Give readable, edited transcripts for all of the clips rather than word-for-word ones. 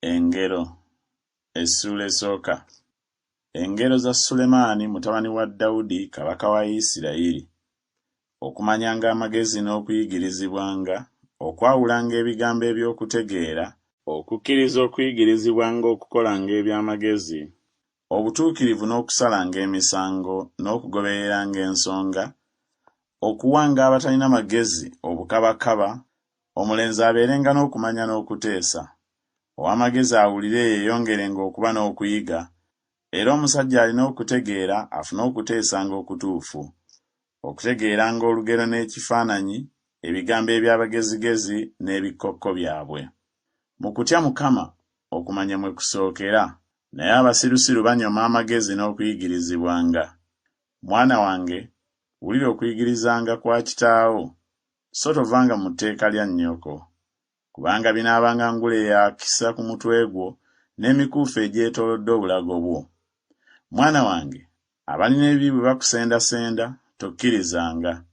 Engero essula esooka. Engero za Sulemaani mutabani wa Dawudi kabaka wa Isirayiri. Okumanyanga amagezi n'okuyigirizibwanga, okwawulanga ebigambo eby'okutegeera, okukkiriza okuyigirizibwanga okukolanga eby'amagezi, obutuukirivu n'okusalanga emisango n'okugobereranga ensonga, okuwanga abatalina magezi obukabakaba, omulenzi abeerenga n'okumanya n'okuteesa. Ow'amagezi awulire yeeyongerenga okuba n'okuyiga, era omusajja alina okutegeera afune okuteesanga okutuufu, okutegeeranga olugero n'ekifaananyi, ebigambo eby'abagezigezi n'ebikokko byabwe. Mu kutya Mukama okumanya mwe kusookera, naye abasirusiru banyoma amagezi n'okuyigirizibwanga. Mwana wange, wulira okuyigirizanga kwa kitaawo, so tovanga mu tteeka lya nnyoko, kubanga binaabanga ngule ya kisa ku mutwe gwo n'emikuufu egyetoolodde obulago bwo. Mwana wange, abalina ebibi bwe bakusendasenda, tokkirizanga.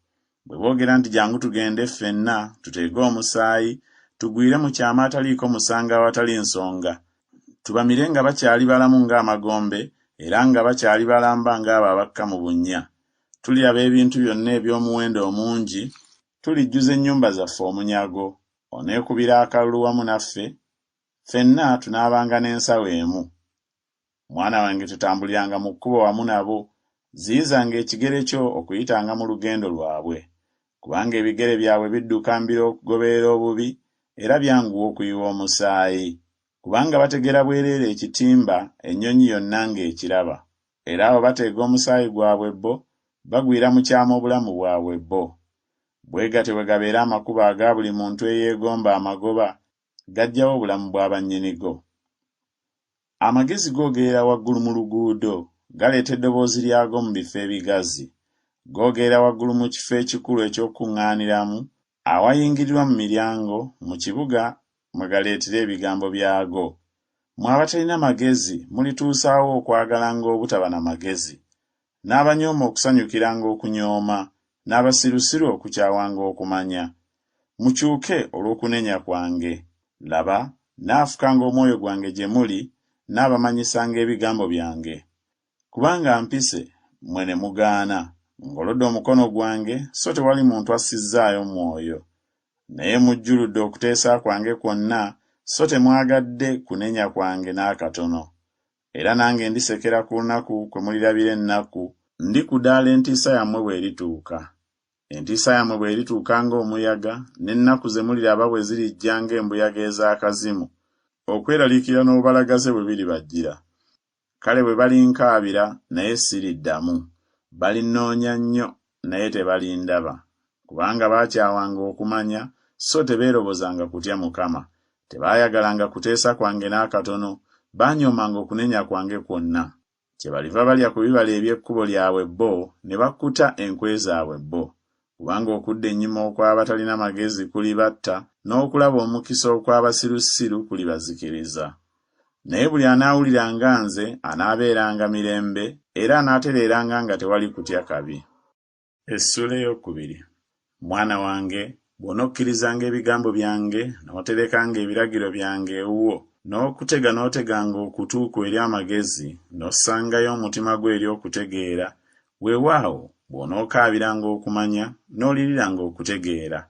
Bwe boogera nti jangu tugende ffenna tuteege omusaayi, tugwire mu kyama ataliiko musango awatali nsonga, tubamire nga bakyali balamu ng'amagombe era nga bakyali balamba ng'abo abakka mu bunnya. Tuliraba ebintu byonna eby'omuwendo omungi, tulijjuza ennyumba zaffe omunyago, oneekubira akalulu wamu naffe, ffenna tunaabanga n'ensawo emu. Mwana wange, tutambuliranga mu kkubo wamu nabo, ziyizanga ekigere kyo okuyitanga mu lugendo lwabwe, kubanga ebigere byabwe bidduka mbiro okugoberera obubi, era byanguwa okuyiwa omusaayi, kubanga bategera bwereere ekitimba ennyonyi yonna ng'ekiraba, era abo bateega omusaayi gwabwe bo, bagwira mu kyama obulamu bwabwe bo. Bwe gatyo bwe gabeera amakubo aga buli muntu eyeegomba amagoba, gajjawo obulamu bw'abannyinigo. Amagezi googerera waggulu mu luguudo, galeeta eddoboozi lyago mu bifo ebigazi. Googerera waggulu mu kifo ekikulu eky'okuŋŋaaniramu, awayingirirwa mu miryango, mu kibuga mwe galeetera ebigambo byago. Mmwe abatalina magezi mulituusaawo okwagalanga obutaba na magezi, n'abanyooma okusanyukiranga okunyooma, n'abasirusiru okukyawanga okumanya. Mukyuke olw'okunenya kwange. Laba, naafukanga omwoyo gwange gye muli, n'abamanyisanga ebigambo byange. Kubanga mpise, mmwe ne mugaana, ngolodde omukono gwange, so tewali muntu assizzaayo mwoyo. Naye mujjuludde okuteesa kwange kwonna, so temwagadde kunenya kwange n'akatono. Era nange ndisekera ku lunaku kwe mulirabira ennaku, ndikudaala entiisa yammwe bw'erituuka. Entiisa yammwe bw'erituuka ng'omuyaga, n'ennaku ze muliraba bwe zirijja ng'embuyaga ez'akazimu, okweraliikirira n'obubalagaze bwe biribajjira. Kale bwe balinkaabira, naye siriddamu, balinnoonya nnyo, naye tebalindaba, kubanga baakyawanga okumanya, so tebeerobozanga kutya Mukama. Tebaayagalanga kuteesa kwange n'akatono, baanyoomanga okunenya kwange kwonna. Kyebaliva balya ku bibala eby'ekkubo lyabwe bo, ne bakkuta enkwe zaabwe bo. Kubanga okudda ennyuma okw'abatalina magezi kulibatta, n'okulaba omukisa okw'abasirusiru kulibazikiriza. Naye buli anaawuliranga nze anaabeeranga mirembe, era anaatereeranga nga tewali kutya kabi. Essula ey'okubiri. Mwana wange, bw'onookkirizanga ebigambo byange, n'oterekanga ebiragiro byange ewuwo, n'okutega n'oteganga okutu kwo eri amagezi, n'ossangayo omutima gwo eri okutegeera, weewaawo bw'onookaabiranga okumanya, n'oliriranga okutegeera,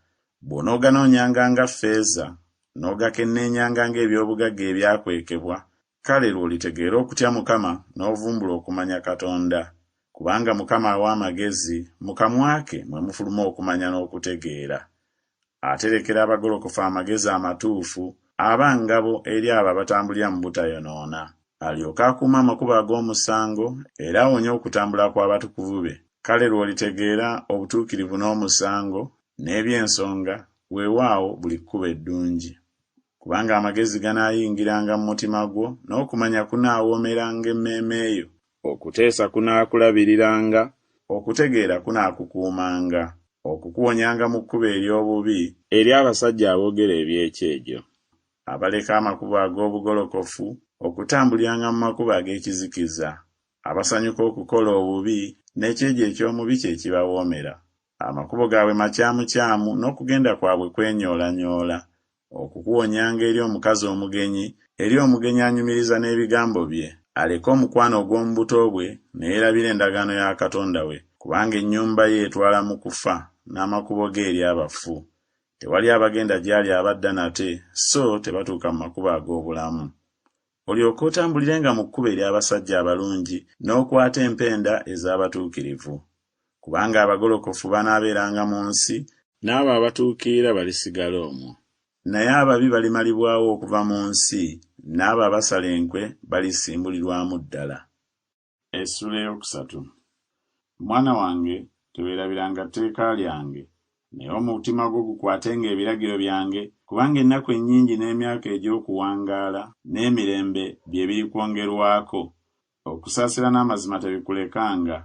bw'onooganoonyanga nga ffeeza, n'ogakenneenyanga ng'ebyobugagga ebyakwekebwa, kale lw'olitegeera okutya Mukama n'ovumbula okumanya Katonda. Kubanga Mukama awa amagezi, mu kamwa ke mwe mufuluma okumanya n'okutegeera. Aterekera abagolokofu amagezi amatuufu, aba ngabo eri abo abatambulira mu butayonoona. Alyoke akuuma amakubo ag'omusango, era awonye okutambula kw'abatukuvu be. Kale lw'olitegeera obutuukirivu n'omusango, n'eby'ensonga, weewaawo buli kkubo eddungi. Kubanga amagezi ganaayingiranga mu mutima gwo, n'okumanya kunaawoomeranga emmeeme yo, okuteesa kunaakulabiriranga, okutegeera kunaakukuumanga, okukuwonyanga mu kkubo ery'obubi, eri abasajja aboogera eby'ekyejo, abaleka amakubo ag'obugolokofu, okutambuliranga mu makubo ag'ekizikiza, abasanyuka okukola obubi, n'ekyejo eky'omubi kye kibawoomera. Amakubo gaabwe makyamukyamu, n'okugenda kwabwe kwenyoolanyola, okukuwonyanga eri omukazi omugenyi, eri omugenyi anyumiriza n'ebigambo bye, aleke omukwano ogw'omu buto bwe ne yeerabira endagaano ya Katonda we, kubanga ennyumba ye etwala mu kufa n'amakubo ge eri abafu. Tewali abagenda gy'ali abadda nate, so tebatuuka mu makubo ag'obulamu. Olyoke otambulirenga mu kkubo ery'abasajja abalungi n'okwata empenda ez'abatuukirivu. Kubanga abagolokofu banaabeeranga mu nsi, n'abo abatuukirira balisigala omwo. Naye ababi balimalibwawo okuva mu nsi, n'abo abasala enkwe balisimbulirwamu ddala. Essula eyokusatu. Mwana wange, teweerabiranga tteeka lyange, naye omutima gwo gukwatenga ebiragiro byange, kubanga ennaku ennyingi n'emyaka egy'okuwangaala n'emirembe bye biri kwongerwako. Okusaasira n'amazima tebikulekanga,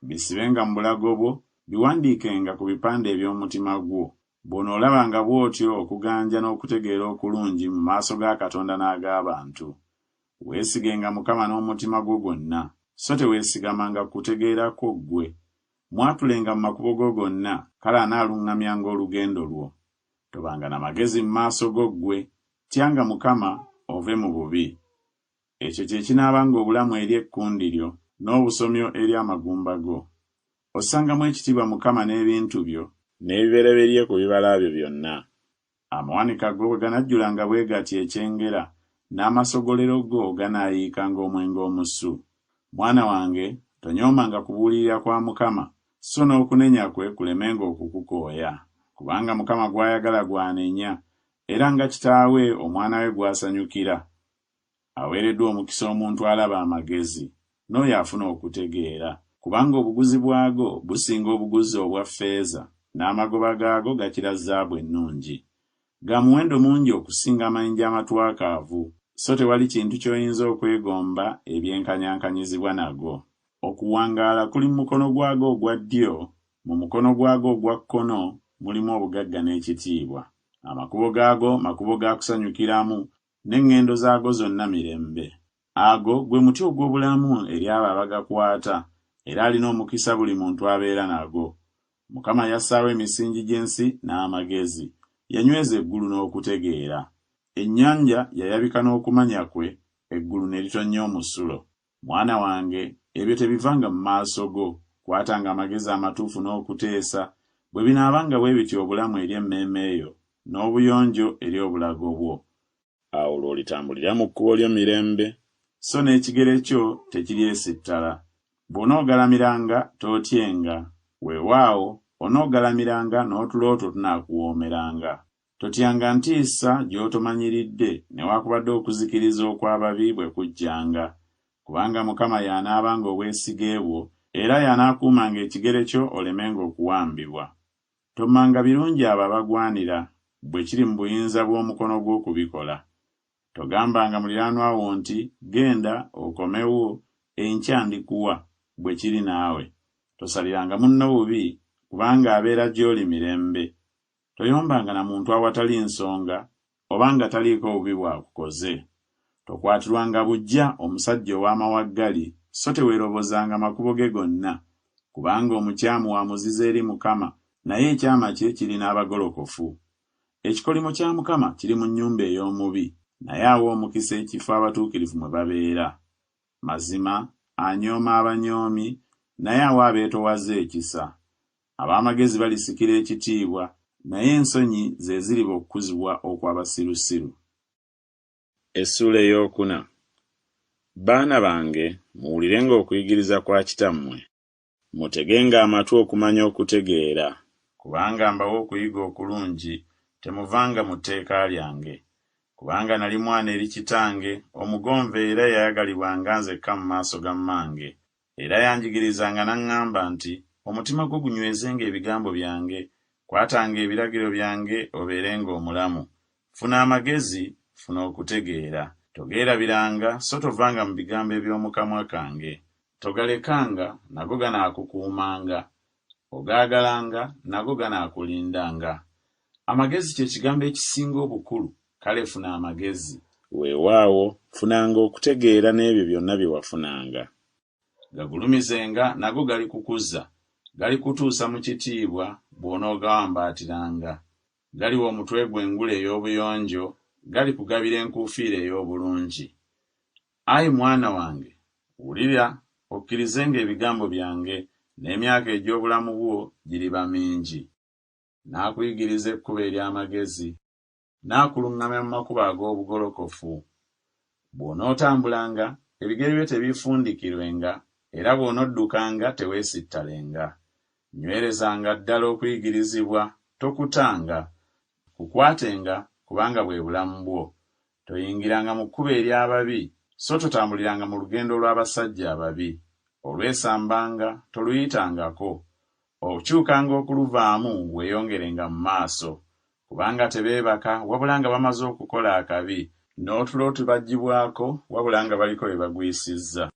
bisibenga mu bulago bwo, biwandiikenga ku bipande eby'omutima gwo. Bw'onoolabanga bw'otyo okuganja n'okutegeera okulungi mu maaso ga Katonda n'ag'abantu. Weesigenga Mukama n'omutima gwo gwonna, so teweesigamanga kutegeerako ggwe. Mwatulenga mu makubo go gonna, kale anaaluŋŋamyanga olugendo lwo. Tobanga na magezi mu maaso go ggwe, tyanga Mukama ove mu bubi. Ekyo kye kinaabanga obulamu eri ekkundi lyo, n'obusomyo eri amagumba go. Ossangamu ekitiibwa Mukama n'ebintu byo, n'ebibereberye ku bibala byo byonna. Amawanika go bwe ganajjulanga bwe gati ekyengera, n'amasogolero go ganaayiikanga omwenge omusu. Mwana wange, tonyoomanga kubuulirira kwa Mukama, so n'okunenya kwe kulemenga okukukooya. Kubanga Mukama gw'ayagala gwanenya, era nga kitaawe omwana we gw'asanyukira. Aweereddwa omukisa omuntu alaba amagezi, n'oyo afuna okutegeera. Kubanga obuguzi bwago businga obuguzi obwa ffeeza, n'amagoba gaago gakira zaabu ennungi. Ga muwendo mungi okusinga amayinja amatwakaavu, so tewali kintu ky'oyinza okwegomba ebyenkanyankanyizibwa nago. Okuwangaala kuli mu mukono gwago ogwa ddyo, mu mukono gwago ogwa kkono mulimu obugagga n'ekitiibwa. Amakubo gaago makubo ga kusanyukiramu, n'eŋŋendo zaago zonna mirembe. Ago gwe muti ogw'obulamu eri abo abagakwata, era alina omukisa buli muntu abeera nago. Mukama yassaawo emisingi gy'ensi n'amagezi, yanyweza eggulu n'okutegeera. Ennyanja yayabika n'okumanya kwe, eggulu ne litonnya omusulo. Mwana wange, ebyo tebivanga mu maaso go, kwatanga amagezi amatuufu n'okuteesa, bwe binaabanga bwe bityo obulamu eri emmeeme eyo, n'obuyonjo eri obulago bwo. Awo lw'olitambulira mu kkubo ly'emirembe, so n'ekigere kyo tekiryesittala. Bw'onoogalamiranga tootyenga, weewaawo onoogalamiranga n'otulo two tunaakuwoomeranga. Totyanga ntiisa gy'otomanyiridde newaakubadde okuzikiriza okw'ababi bwe kujjanga, kubanga Mukama y'anaabanga obwesige bwo, era y'anaakuumanga ekigere kyo olemenga okuwambibwa. Tommanga birungi abo abagwanira, bwe kiri mu buyinza bw'omukono gwo okubikola. Togambanga muliraanwa wo nti, genda okomewo, enkya ndikuwa, bwe kiri naawe. Tosaliranga munno bubi, kubanga abeera gy'oli mirembe. Toyombanga na muntu awatali nsonga, obanga taliiko bubi bw'akukoze. Tokwatirwanga buggya omusajja ow'amawaggali, so teweerobozanga makubo ge gonna, kubanga omukyamu wa muzizo eri Mukama, naye ekyama kye kiri n'abagolokofu. Ekikolimo kya Mukama kiri mu nnyumba ey'omubi, naye awa omukisa ekifo abatuukirivu mwe babeera. Mazima anyooma abanyoomi, naye awa abeetowaze ekisa. Ab'amagezi balisikira ekitiibwa, naye ensonyi ze ziriba okukuzibwa okw'abasirusiru. Essula eyookuna. Baana bange, muwulirenga okuyigiriza kwa kitammwe, mutegenga amatu okumanya okutegeera, kubanga mbawa okuyiga okulungi, temuvanga mu tteeka lyange. Kubanga nali mwana eri kitange, omugonve era yayagalibwanga nzekka mu maaso ga mmange. Era yanjigirizanga n'aŋŋamba nti, omutima gwo gunywezenga ebigambo byange, kwatanga ebiragiro byange obeerenga omulamu. Funa amagezi, funa okutegeera. Togeerabiranga, so tovanga mu bigambo eby'omu kamwa kange. Togalekanga, nago ganaakukuumanga. Ogaagalanga, nago ganaakulindanga. Amagezi kye kigambo ekisinga obukulu, kale funa amagezi. Weewaawo, funanga okutegeera n'ebyo byonna bye wafunanga. Gagulumizenga, nago galikukuza, galikutuusa mu kitiibwa bw'onoogawambaatiranga. galiwa omutwe gw'engule ey'obuyonjo, gali kugabira enkuufiira ey'obulungi. Ayi mwana wange, wulira okkirizenga ebigambo byange, n'emyaka egy'obulamu bwo giriba mingi. Naakuyigiriza ekkubo ery'amagezi, naakuluŋŋamya mu makubo ag'obugolokofu. Bw'onootambulanga, ebigere byo tebiifundikirwenga, era bw'onoddukanga teweesittalenga. Nywerezanga ddala okuyigirizibwa, tokutanga. Kukwatenga kubanga bwe bulamu bwo. Toyingiranga mu kkubo ery'ababi, so totambuliranga mu lugendo lw'abasajja ababi. Olwesambanga toluyitangako. Okyukanga okuluvaamu weeyongerenga mu maaso. Kubanga tebeebaka wabula nga bamaze okukola akabi, n'otulo tubaggyibwako wabula nga baliko bye bagwisizza.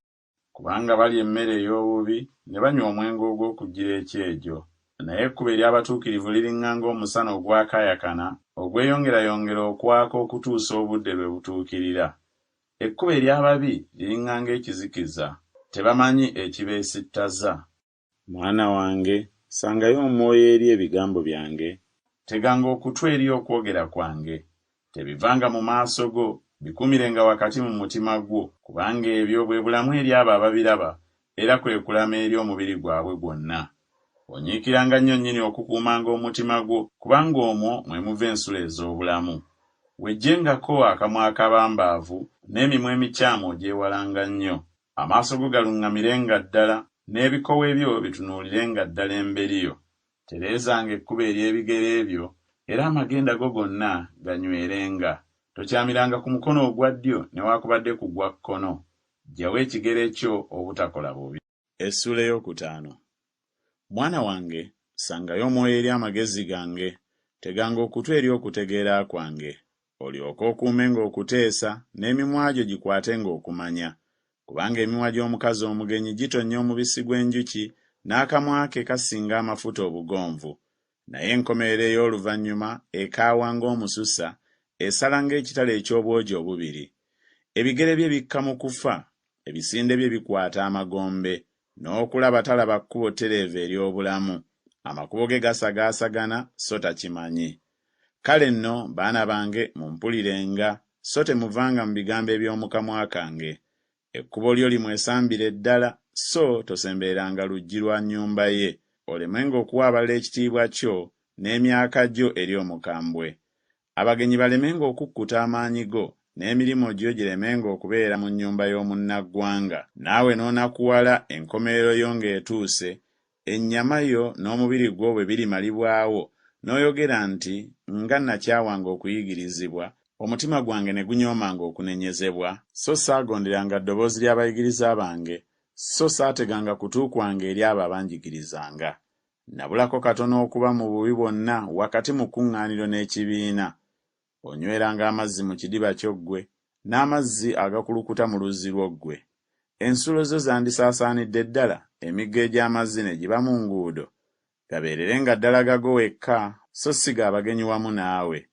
Kubanga balya emmere ey'obubi ne banywa omwenge ogw'okuggira ekyejo. Naye ekkubo ery'abatuukirivu liriŋŋanga omusana ogwakaayakana, ogweyongerayongera okwaka okutuusa obudde lwe butuukirira. Ekkubo ery'ababi liriŋŋanga ekizikiza, tebamanyi ekibeesittaza. Mwana wange, sangayo omwoyo eri ebigambo byange, teganga okutwa eri okwogera kwange. Tebivanga mu maaso go, bikumirenga wakati mu mutima gwo, kubanga ebyo bwe bulamu eri abo ababiraba, era kwe kulama eri omubiri gwabwe gwonna. Onyiikiranga nnyo nnyini okukuumanga omutima gwo, kubanga omwo mwe muva ensula ez'obulamu. Wejjengako akamwa akabambaavu, n'emimwa emikyamu ogyewalanga nnyo. Amaaso go galuŋŋamirenga ddala, n'ebikowe byo bitunuulirenga ddala emberiyo. Tereezanga ekkubo ery'ebigere ebyo, era amagenda go gonna ganywerenga. Tokyamiranga ku mukono ogwa ddyo newaakubadde ku gwa kkono. Ggyawo ekigere kyo obutakola bubi. Essula ey'okutaano. Mwana wange, sangayo omwoyo eri amagezi gange, teganga okutwa eri okutegeera kwange. Olyoke okuumenga okuteesa, n'emimwa gyo gikwatenga okumanya. Kubanga emimwa gy'omukazi omugenyi gitonnya omubisi gw'enjuki, n'akamwa ke kasinga amafuta obugonvu. Naye enkomerero ey'oluvannyuma ekaawa ng'omususa, esala ng'ekitala eky'obwogi obubiri. Ebigere bye bikka mu kufa, ebisinde bye bikwata amagombe, n'okulaba talaba kkubo ttereevu ery'obulamu. Amakubo ge gasagaasagana, so takimanyi. Kale nno, baana bange, mumpulirenga, so temuvanga mu bigambo eby'omu kamwa kange. Ekkubo lyo limwesambire ddala, so tosembereranga luggi lwa nnyumba ye. Olemenga okuwa abalala ekitiibwa kyo n'emyaka gyo eri omukambwe. Abagenyi balemenga okukkuta amaanyi go, n'emirimu gyo giremenga okubeera mu nnyumba y'omunnaggwanga. Naawe n'onakuwala enkomerero yo ng'etuuse, ennyama yo n'omubiri gwo bwe birimalibwawo, n'oyogera nti nga nakyawanga okuyigirizibwa, omutima gwange ne gunyoomanga okunenyezebwa, so saagonderanga ddoboozi ly'abayigiriza bange, so saateganga kutu kwange eri abo abanjigirizanga. Nabulako katono okuba mu bubi bwonna wakati mu kuŋŋaaniro n'ekibiina. Onyweranga amazzi mu kidiba kyo ggwe, n'amazzi agakulukuta mu luzzi lwo ggwe. Ensulo zo zandisaasaanidde ddala, emigga egy'amazzi ne giba mu nguudo. Gabeererenga ddala gago wekka, so si g'abagenyi wamu naawe.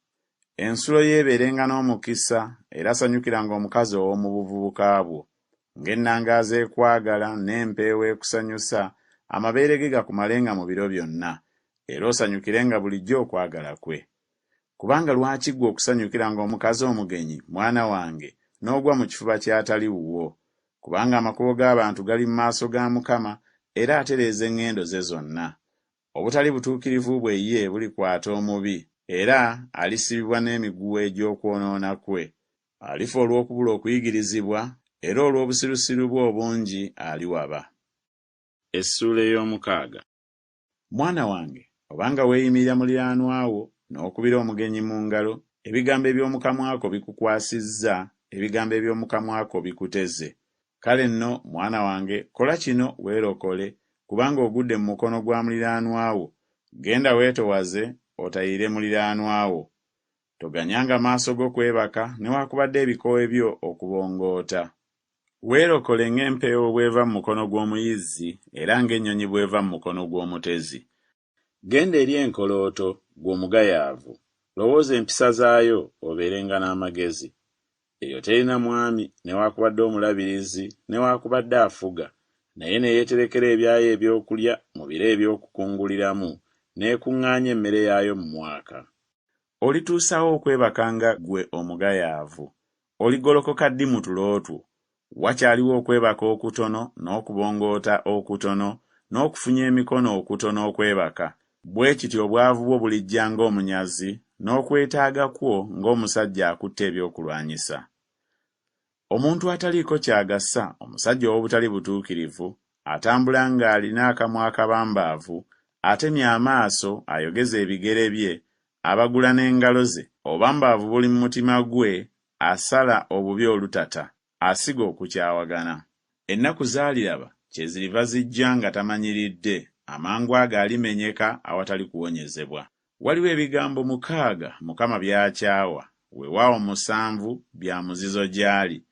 Ensulo yeebeerenga n'omukisa, era sanyukiranga omukazi ow'omu buvubuka bwo. Ng'ennangaazi ekwagala n'empeewo ekusanyusa, amabeere ge gakumalenga mu biro byonna, era osanyukirenga bulijjo okwagala kwe. Kubanga lwaki ggwe okusanyukiranga omukazi omugenyi, mwana wange, n'ogwa mu kifuba ky'atali wuwo? Kubanga amakubo g'abantu gali mu maaso ga Mukama, era atereeza eŋŋendo ze zonna. Obutali butuukirivu bwe ye bulikwata omubi, era alisibibwa n'emiguwa egy'okwonoona kwe. Alifa olw'okubula okuyigirizibwa, era olw'obusirusiru bwe obungi aliwaba. Essula ey'omukaaga. Mwana wange, obanga weeyimirira muliraanwa wo n'okubira omugenyi mu ngalo, ebigambo eby'omu kamwa ko bikukwasizza, ebigambo eby'omu kamwa ko bikuteze. Kale nno, mwana wange, kola kino weerokole, kubanga ogudde mu mukono gwa muliraanwa wo. Genda weetowaze, otayire muliraanwa wo. Toganyanga maaso go kwebaka, newaakubadde ebikowe byo okubongoota. Weerokole ng'empeewo bw'eva mu mukono gw'omuyizzi, era ng'ennyonyi bw'eva mu mukono gw'omutezi. Genda eri enkolooto, ggwe omugayaavu, lowooza empisa zaayo obeerenga n'amagezi. Eyo terina mwami, newaakubadde omulabirizi, newaakubadde afuga, naye ne yeeterekera ebyayo ebyokulya mu biro eby'okukunguliramu, n'ekuŋŋaanya emmere yaayo mu mwaka. Olituusawo okwebakanga ggwe omugayaavu. Oligolokoka ddi mu tulootu? Wakyaliwo okwebaka okutono n'okubongoota okutono n'okufunya emikono okutono okwebaka. Bwe kityo obwavu bwo bulijja ng'omunyazi n'okwetaaga kwo ng'omusajja akutte ebyokulwanyisa. Omuntu ataliiko ky'agassa, omusajja ow'obutali butuukirivu, atambula ng'alina akamwa akabambaavu, atemya amaaso, ayogeza ebigere bye, abagula n'engalo ze, obambaavu buli mu mutima gwe, asala obubi olutata, asiga okukyawagana. Ennaku z'aliraba kye ziriva zijja nga tamanyiridde, amangu ago alimenyeka awatali kuwonyezebwa. Waliwo ebigambo 6 Mukama by'akyawa, weewaawo 7 bya muzizo gy'ali: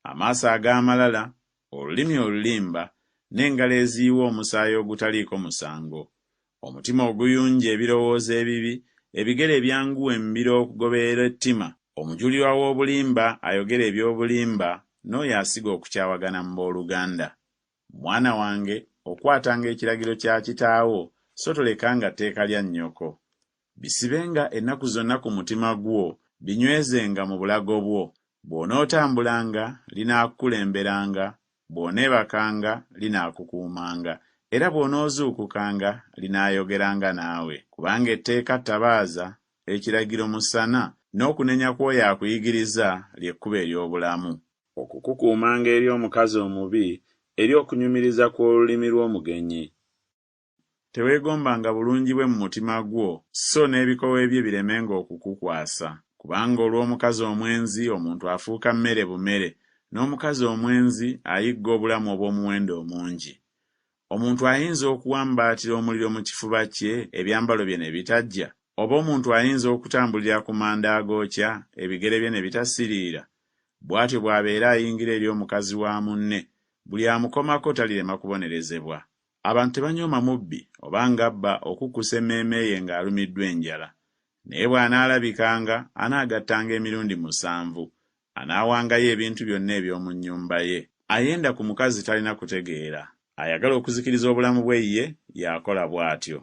amaaso ag'amalala, olulimi olulimba, n'engalo eziyiwa omusaayi ogutaliiko musango, omutima oguyunja ebirowoozo ebibi, ebigere ebyanguwa embiro okugoberera ettima, omujulirwa w'obulimba ayogera eby'obulimba, n'oyo asiga okukyawagana mu booluganda. Mwana wange, okwatanga ekiragiro kya kitaawo, so tolekanga tteeka lya nnyoko. Bisibenga ennaku zonna ku mutima gwo, binywezenga mu bulago bwo. Bw'onootambulanga linaakulemberanga, bw'oneebakanga linaakukuumanga, era bw'onoozuukukanga linaayogeranga naawe. Kubanga etteeka ttabaaza, ekiragiro musana, n'okunenya kw'oyo akuyigiriza ly'ekkubo ery'obulamu. Okukukuumanga eri omukazi omubi, eri okunyumiriza kw'olulimi lw'omugenyi. Teweegombanga bulungi bwe mu mutima gwo, so n'ebikowe bye biremenga okukukwasa. Kubanga olw'omukazi omwenzi omuntu afuuka mmere bumere, n'omukazi omwenzi ayigga obulamu obw'omuwendo omungi. Omuntu ayinza okuwambaatira omuliro mu kifuba kye, ebyambalo bye ne bitajja, oba omuntu ayinza okutambulira ku manda agookya, ebigere bye ne bitasiriira. Bw'atyo bw'abeera ayingira eri omukazi wa munne, buli amukomako talirema kubonerezebwa. Abantu tebanyooma mubbi oba ng'abba okukkusa emmeeme ye ng'alumiddwa enjala. Naye bw'anaalabikanga, anaagattanga emirundi 7, anaawangayo ebintu byonna eby'omu nnyumba ye. Ayenda ku mukazi talina kutegeera, ayagala okuzikiriza obulamu bwe ye, y'akola bw'atyo.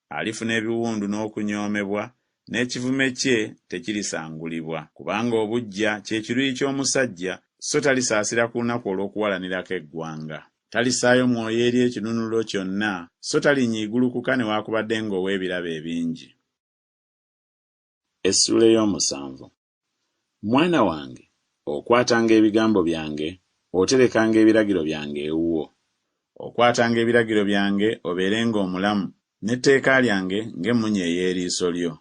Alifuna ebiwundu n'okunyoomebwa, n'ekivume kye tekirisangulibwa. Kubanga obujja kye kiruyi ky'omusajja, so talisaasira ku lunaku olw'okuwalanirako eggwanga. Talisaayo mwoyo eri ekinunulo kyonna, so talinyiigulukuka newaakubadde ng'ow'ebirabo ebingi. Essuula ey'omusanvu. Mwana wange, okwatanga ebigambo byange, oterekanga ebiragiro byange ewuwo. Okwatanga ebiragiro byange obeerenga omulamu, n'etteeka lyange ng'emmunye ey'eriiso lyo.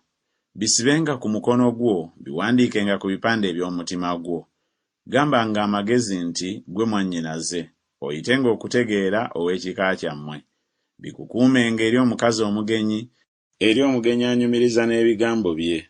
Bisibenga ku mukono gwo, biwandiikenga ku bipande eby'omutima gwo. Gambanga amagezi nti gwe mwannyinaze, oyitenga okutegeera ow'ekika kyammwe. Bikukuumenga eri omukazi omugenyi, eri omugenyi anyumiriza n'ebigambo bye.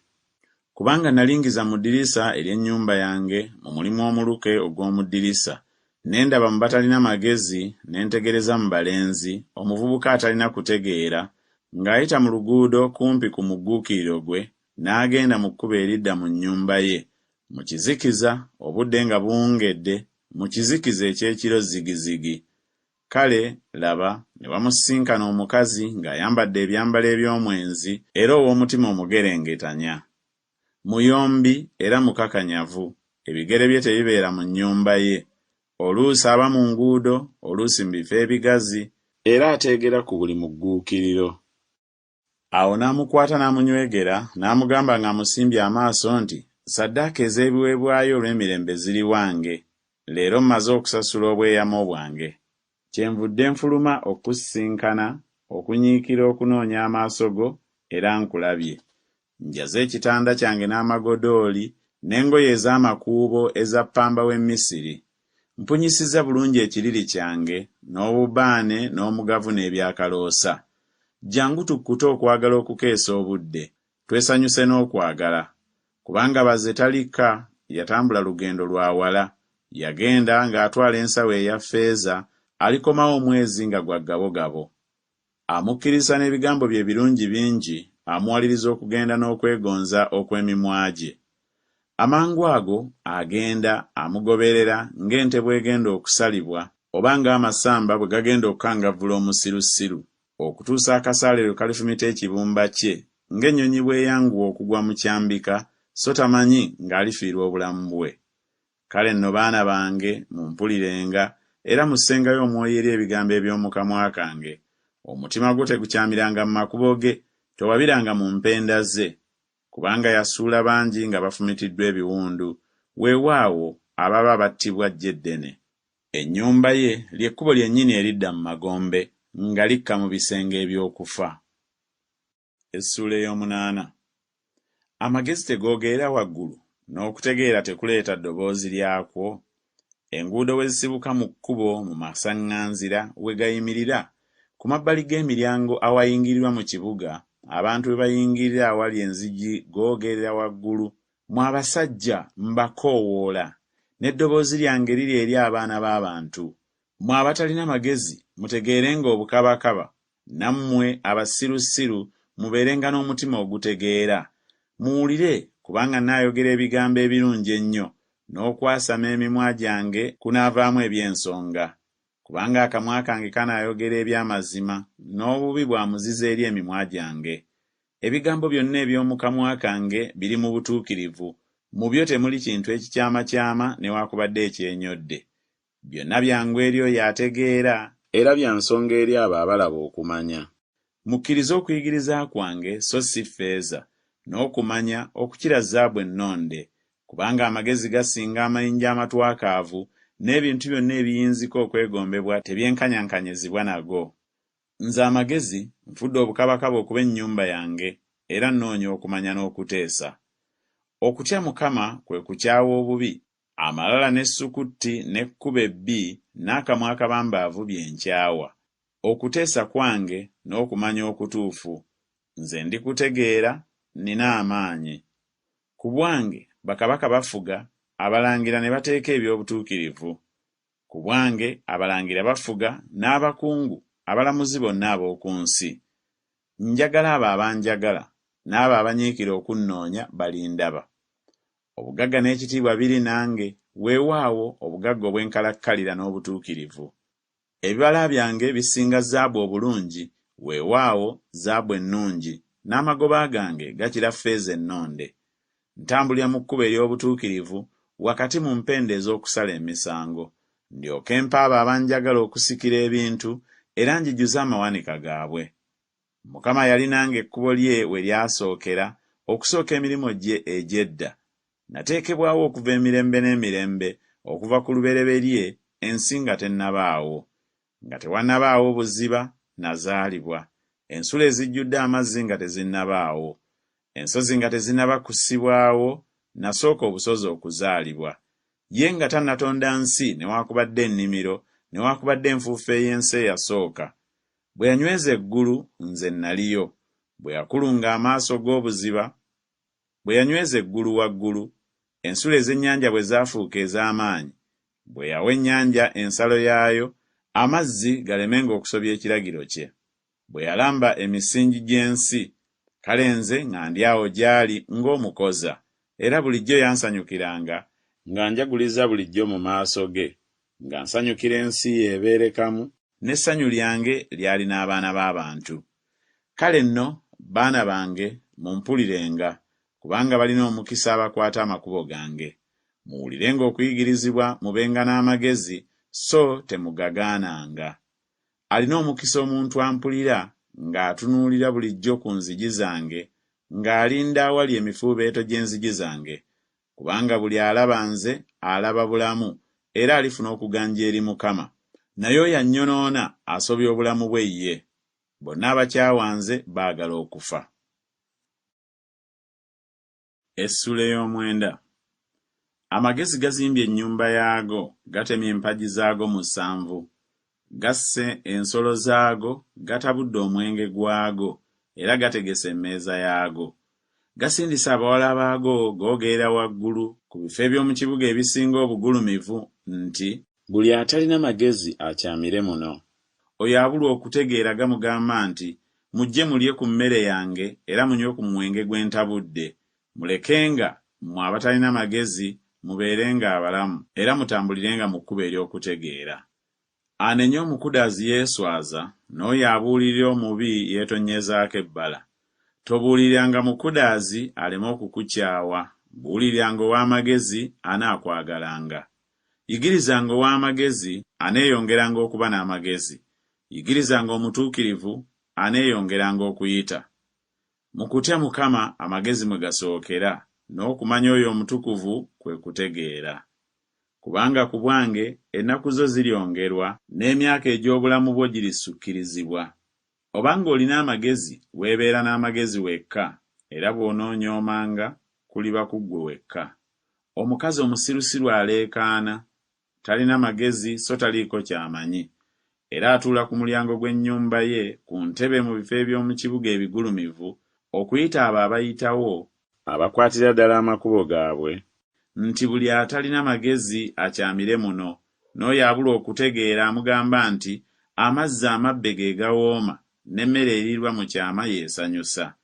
Kubanga nalingiza mu ddirisa ery'ennyumba yange mu mulimu omuluke ogw'omu ddirisa, ne ndaba mu batalina magezi, ne ntegereza mu balenzi, omuvubuka atalina kutegeera, ng'ayita mu luguudo kumpi ku mugguukiriro gwe, n'agenda mu kkubo eridda mu nnyumba ye, mu kizikiza, obudde nga buwungedde, mu kizikiza eky'ekiro zigizigi. Kale, laba, ne bamusisinkana omukazi ng'ayambadde ebyambalo eby'omwenzi era ow'omutima omugerengetanya. Muyombi era mukakanyavu, ebigere bye tebibeera mu nnyumba ye. Oluusi aba mu nguudo, oluusi mu bifo ebigazi, era ateegera ku buli mugguukiriro. Awo n'amukwata n'amunywegera, n'amugamba ng'amusimbye amaaso nti, "Ssaddaaka ez'ebiweebwayo olw'emirembe ziri wange, leero mmaze okusasula obweyamo bwange. Kyenvudde nfuluma okusisinkana, okunyiikira okunoonya amaaso go, era nkulabye. Njaze ekitanda kyange n'amagodooli, n'engoye ez'amakuubo eza ppamba w'e Misiri. Mpunyisizza bulungi ekiriri kyange, n'obubaane n'omugavu n'ebyakaloosa. Jjangu tukkute okwagala okukeesa obudde, twesanyuse n'okwagala. Kubanga bazze talikka, yatambula lugendo lwa wala, yagenda ng'atwala ensawo eya ffeeza, alikomawo omwezi nga gwa ggabogabo." Amukkiriza n'ebigambo bye birungi bingi, amuwaliriza okugenda n'okwegonza okw'emimwa gye. Amangu ago agenda amugoberera ng'ente bw'egenda okusalibwa, oba ng'amasamba bwe gagenda okukangavvula omusirusiru, okutuusa akasaale lwe kalifumita ekibumba kye, ng'ennyonyi bw'eyanguwa okugwa mu kyambika so tamanyi ng'alifiirwa obulamu bwe. Kale nno baana bange mumpulirenga era mussengayo omwoyo eri ebigambo eby'omu kamwa kange. Omutima gwo tegukyamiranga mu makubo ge, towabiranga mu mpenda ze. Kubanga yasuula bangi nga bafumitiddwa ebiwundu, weewaawo ababa battibwa ggye ddene. Ennyumba ye ly'ekkubo lyennyini eridda mu magombe, nga likka mu bisenge eby'okufa. Essuula ey'omunaana. Amagezi tegoogerera waggulu, n'okutegeera tekuleeta ddoboozi lyakwo. Enguudo we zisibuka mu kkubo mu masaŋŋanzira we gayimirira, ku mabbali g'emiryango awayingirirwa mu kibuga, abantu we bayingirira awali enzigi googerera waggulu. Mwe abasajja mbakoowoola, n'eddoboozi lyange liri eri abaana b'abantu. Mwe abatalina magezi mutegeerenga obukabakaba, nammwe abasirusiru mubeerenga n'omutima ogutegeera. Muwulire, kubanga nnaayogera ebigambo ebirungi ennyo, n'okwasama emimwa gyange kunaavaamu eby'ensonga. Kubanga akamwa kange kanaayogera eby'amazima, n'obubi bwamuziza eri emimwa gyange. Ebigambo byonna eby'omu kamwa kange biri mu butuukirivu, mu byo temuli kintu ekikyamakyama newaakubadde ekyenyodde. Byonna byangu eri oyo ategeera, era bya nsonga eri abo abalaba okumanya. Mukkirize okuyigiriza kwange so si ffeeza, n'okumanya okukira zaabu ennonde, kubanga amagezi gasinga amayinja amatwakaavu, n'ebintu byonna ebiyinzika okwegombebwa tebyenkanyankanyezibwa nago. Nze amagezi nfudde obukabakaba okuba ennyumba yange, era nnoonya okumanya n'okuteesa. Okutya Mukama kwe kukyawa obubi, amalala n'essukutti n'ekkuba ebbi n'akamwa akabambaavu bye nkyawa. Okuteesa kwange n'okumanya okutuufu. Nze ndikutegeera, nina amaanyi. Ku bwange bakabaka bafuga, abalangira ne bateeka eby'obutuukirivu. Ku bwange abalangira bafuga n'abakungu, abalamuzi bonna ab'oku nsi. Njagala abo abanjagala, n'abo abanyiikira okunnoonya balindaba. Obugagga n'ekitiibwa biri nange, weewaawo obugagga obw'enkalakkalira n'obutuukirivu. Ebibala byange bisinga zaabu obulungi, weewaawo zaabu ennungi, n'amagoba gange gakira ffeeza ennonde. Ntambulira mu kkubo ery'obutuukirivu wakati mu mpenda ez'okusala emisango, ndyoke mpa abo abanjagala okusikira ebintu, era njijjuze amawanika gaabwe. Mukama yali nange ekkubo lye we lyasookera, okusooka emirimu gye egy'edda. Nateekebwawo okuva emirembe n'emirembe, okuva ku lubereberye ensi nga tennabaawo. Nga tewannabaawo buziba, nazaalibwa. Ensula ezijjudde amazzi nga tezinnabaawo. Ensozi nga tezinnaba kussibwawo, nasooka obusozi okuzaalibwa. Ye nga tannatonda nsi newaakubadde ennimiro, newaakubadde enfuufu ey'ensi eyasooka. Bwe yanyweza eggulu, nze naliyo. Bwe yakulunga amaaso g'obuziba, bwe yanyweza eggulu waggulu, ensula ez'ennyanja bwe zaafuuka ez'amaanyi. Bwe yawa ennyanja ensalo yaayo, amazzi galemenga okusobya ekiragiro kye. Bwe yalamba emisingi gy'ensi, kale nze nga ndi awo gy'ali ng'omukoza, era bulijjo yansanyukiranga, nga njaguliza bulijjo mu maaso ge, nga nsanyukira ensi yeebeerekamu, n'essanyu lyange lyali n'abaana b'abantu. Kale nno, baana bange, mumpulirenga, kubanga balina omukisa abakwata amakubo gange. Muwulirenga okuyigirizibwa, mubenga n'amagezi, so temugagaananga. Alina omukisa omuntu ampulira, ng'atunuulira bulijjo ku nzigi zange, ng'alinda awali emifuubeeto gy'enzigi zange. Kubanga buli alaba nze alaba bulamu, era alifuna okuganja eri Mukama. Naye oyo annyonoona asobya obulamu bwe ye. Bonna abakyawa nze baagala okufa. Essuula ey'omwenda. Amagezi gazimbye ennyumba yaago, gatemye empagi zaago musanvu. Gasse ensolo zaago, gatabudde omwenge gwago, era gategese emmeeza yaago. Gasindisa abawala baago googerera waggulu ku bifo eby'omu kibuga ebisinga obugulumivu nti, buli atalina magezi akyamire muno. Oyo abulwa okutegeera gamugamba nti, mujje mulye ku mmere yange era munywe ku mwenge gwe ntabudde. Mulekenga mmwe abatalina magezi mubeerenga abalamu, era mutambulirenga mu kkubo ery'okutegeera. Anenye omukudaazi yeeswaza, n'oyo abuulirira omubi yeetonyezaako ebbala. Tobuuliranga mukudaazi aleme okukukyawa, buuliranga ow'amagezi anaakwagalanga. Yigirizanga ow'amagezi aneeyongeranga okuba n'amagezi, yigirizanga omutuukirivu aneeyongeranga okuyita. Mu kutya Mukama amagezi mwe gasookera, n'okumanya oyo omutukuvu kwe kutegeera. Kubanga ku bwange ennaku zo ziryongerwa, n'emyaka egy'obulamu bwo girisukkirizibwa. Obanga olina amagezi, weebeera n'amagezi wekka, era bw'onoonyoomanga kuliba ku ggwe wekka. Omukazi omusirusiru aleekaana, talina magezi so taliiko ky'amanyi, era atuula ku mulyango gw'ennyumba ye ku ntebe mu bifo eby'omu kibuga ebigulumivu, okuyita abo abayitawo abakwatira ddala amakubo gaabwe, nti buli atalina magezi akyamire muno, n'oyo abula okutegeera amugamba nti amazzi amabbe ge gawooma, n'emmere eriirwa mu kyama yeesanyusa,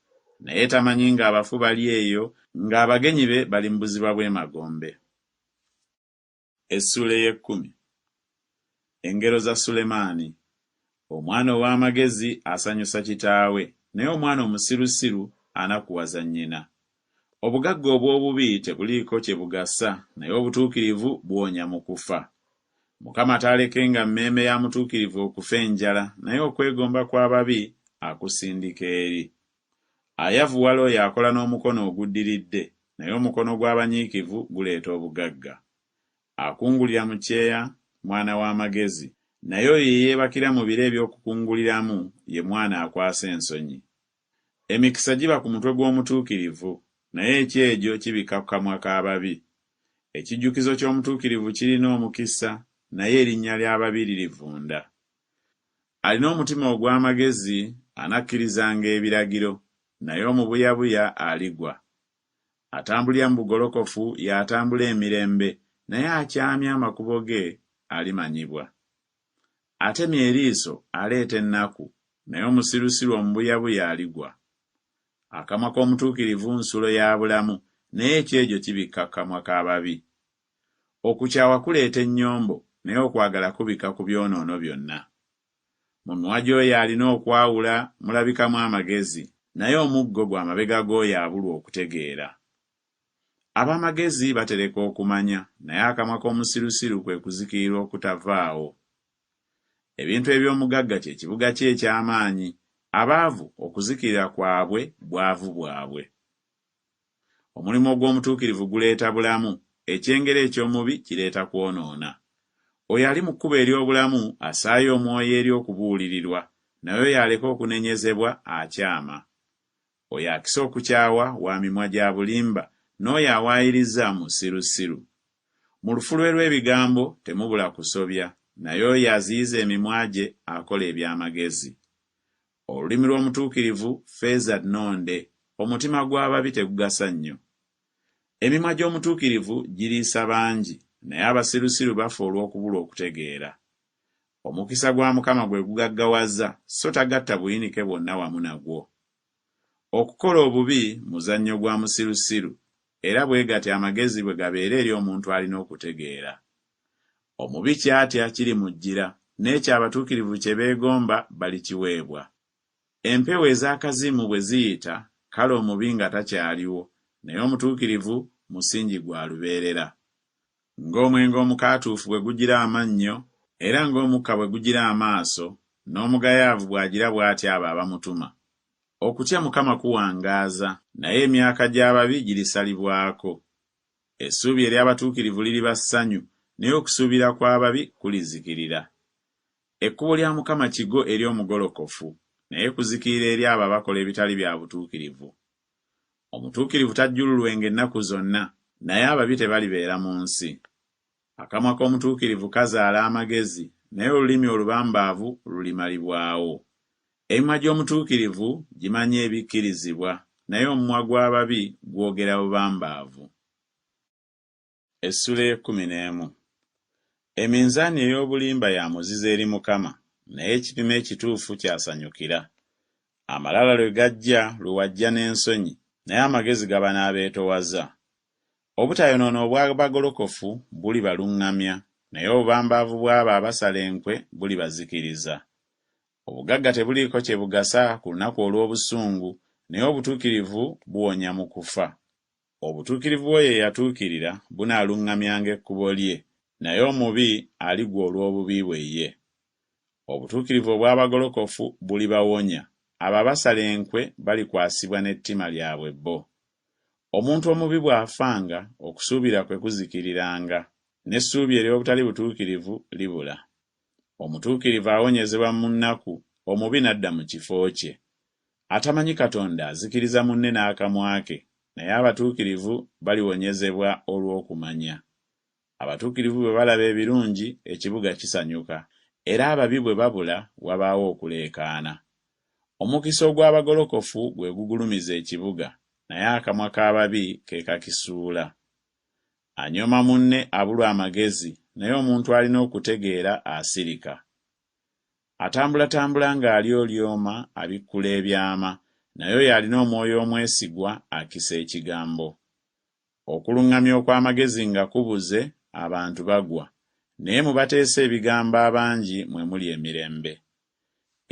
naye tamanyi ng'abafu bali eyo, ng'abagenyi be bali mu buziba bw'emagombe. Essuula ey'ekkumi. Engero za Sulemaani. Omwana ow'amagezi asanyusa kitaawe, naye omwana omusirusiru anakuwaza nnyina. Obugagga obw'obubi tebuliiko kye bugasa, naye obutuukirivu bwonya mu kufa. Mukama taalekenga mmeeme ya mutuukirivu okufa enjala, naye okwegomba kw'ababi akusindika eri. Ayavuwala oyo akola n'omukono oguddiridde, naye omukono gw'abanyiikivu guleeta obugagga. Akungulira mu kyeya mwana w'amagezi, naye oyo yeebakira mu biro eby'okukunguliramu ye mwana akwasa ensonyi. Emikisa giba ku mutwe gw'omutuukirivu, naye ekyejo kibika ku kamwa k'ababi. Ekijjukizo ky'omutuukirivu kirina omukisa, naye erinnya ly'ababi lirivunda. Alina omutima ogw'amagezi anakkirizanga ebiragiro, naye omubuyabuya aligwa. Atambulira mu bugolokofu y'atambula emirembe, naye akyamya amakubo ge alimanyibwa. Atemya eriiso aleeta ennaku, naye omusirusiru omubuyabuya aligwa. Akamwa k'omutuukirivu nsulo ya bulamu, naye ekyejo kibikka ku kamwa k'ababi. Okukyawa kuleeta ennyombo, naye okwagala kubika ku byonoono byonna. Mu mimwa gy'oyo alina okwawula mulabikamu amagezi, naye omuggo gw'amabega g'oyo abulwa okutegeera. Ab'amagezi batereka okumanya, naye akamwa k'omusirusiru kwe kuzikirirwa okutavaawo. Ebintu eby'omugagga kye kibuga kye eky'amaanyi, abaavu okuzikirira kwabwe bwavu bwabwe. Omulimu ogw'omutuukirivu guleeta bulamu, ekyengera eky'omubi kireeta kwonoona. Oyo ali mu kkubo ery'obulamu asaayo omwoyo eri okubuulirirwa, naye oyo aleka okunenyezebwa akyama. Oyo akisa okukyawa wa mimwa gya bulimba, n'oyo awaayiriza musirusiru. Mu lufu lwe lw'ebigambo temubula kusobya, naye oyo aziyiza emimwa gye akola eby'amagezi. Olulimi lw'omutuukirivu ffeeza nnonde, omutima gw'ababi tegugasa nnyo. Emimwa gy'omutuukirivu giriisa bangi, naye abasirusiru bafa olw'okubula okutegeera. Omukisa gwa Mukama gwe gugaggawaza, so tagatta buyinike bwonna wamu nagwo. Okukola obubi muzannyo gwa musirusiru, era bwe gati amagezi bwe gabeera eri omuntu alina okutegeera. Omubi ky'atya kirimujjira, n'ekyo abatuukirivu kye beegomba balikiweebwa. Empewo ez'akazimu bwe ziyita, kale omubi nga takyaliwo, naye omutuukirivu musingi gwa lubeerera. Ng'omwenge omukaatuufu bwe gugira amannyo, era ng'omukka bwe gugira amaaso, n'omugayaavu bw'agira bw'atyo abo abamutuma. Okutya Mukama kuwangaaza, naye emyaka gy'ababi girisalibwako. Essuubi ery'abatuukirivu liriba ssanyu, naye okusuubira kw'ababi kulizikirira. Ekkubo lya Mukama kigo eri omugolokofu, naye kuzikirira eri abo abakola ebitali bya butuukirivu. Omutuukirivu tajjululwenga ennaku zonna, naye ababi tebalibeera mu nsi. Akamwa k'omutuukirivu kazaala amagezi, naye olulimi olubambaavu lulimalibwawo. Emimwa gy'omutuukirivu gimanya ebikkirizibwa, naye omumwa gw'ababi gwogera bubambaavu. Essuula y'ekkumi-n'emu. Eminzaani ey'obulimba ya muzizo eri Mukama, naye ekipimo ekituufu kyasanyukira. Amalala lwe gajja lwe wajja n'ensonyi, naye amagezi gaba n'abeetowaza. Obutayonoona obw'abagolokofu bulibaluŋŋamya, naye obubambaavu bw'abo abasala enkwe bulibazikiriza. Obugagga tebuliiko kye bugasa ku lunaku olw'obusungu, naye obutuukirivu buwonya mu kufa. Obutuukirivu oyo eyatuukirira bunaaluŋŋamyanga ekkubo lye, naye omubi aligwa olw'obubi bwe ye. Obutuukirivu obw'abagolokofu bulibawonya, abo abasala enkwe balikwasibwa n'ettima lyabwe bo. Omuntu omubi bw'afanga, okusuubira kwe kuzikiriranga, n'essuubi ery'obutali butuukirivu libula. Omutuukirivu awonyezebwa mu nnaku, omubi n'adda mu kifo kye. Atamanyi Katonda azikiriza munne n'akamwa ke, naye abatuukirivu baliwonyezebwa olw'okumanya. Abatuukirivu bwe balaba ebirungi, ekibuga kisanyuka, era ababi bwe babula wabaawo okuleekaana. Omukisa ogw'abagolokofu gwe gugulumiza ekibuga, naye akamwa k'ababi ke kakisuula. Anyooma munne abulwa amagezi, naye omuntu alina okutegeera asirika. Atambulatambula ng'alyolyoma abikkula ebyama, naye oyo alina omwoyo omwesigwa akisa ekigambo. Okuluŋŋamya okw'amagezi nga kubuze, abantu bagwa, naye mu bateesa ebigambo abangi mwe muli emirembe.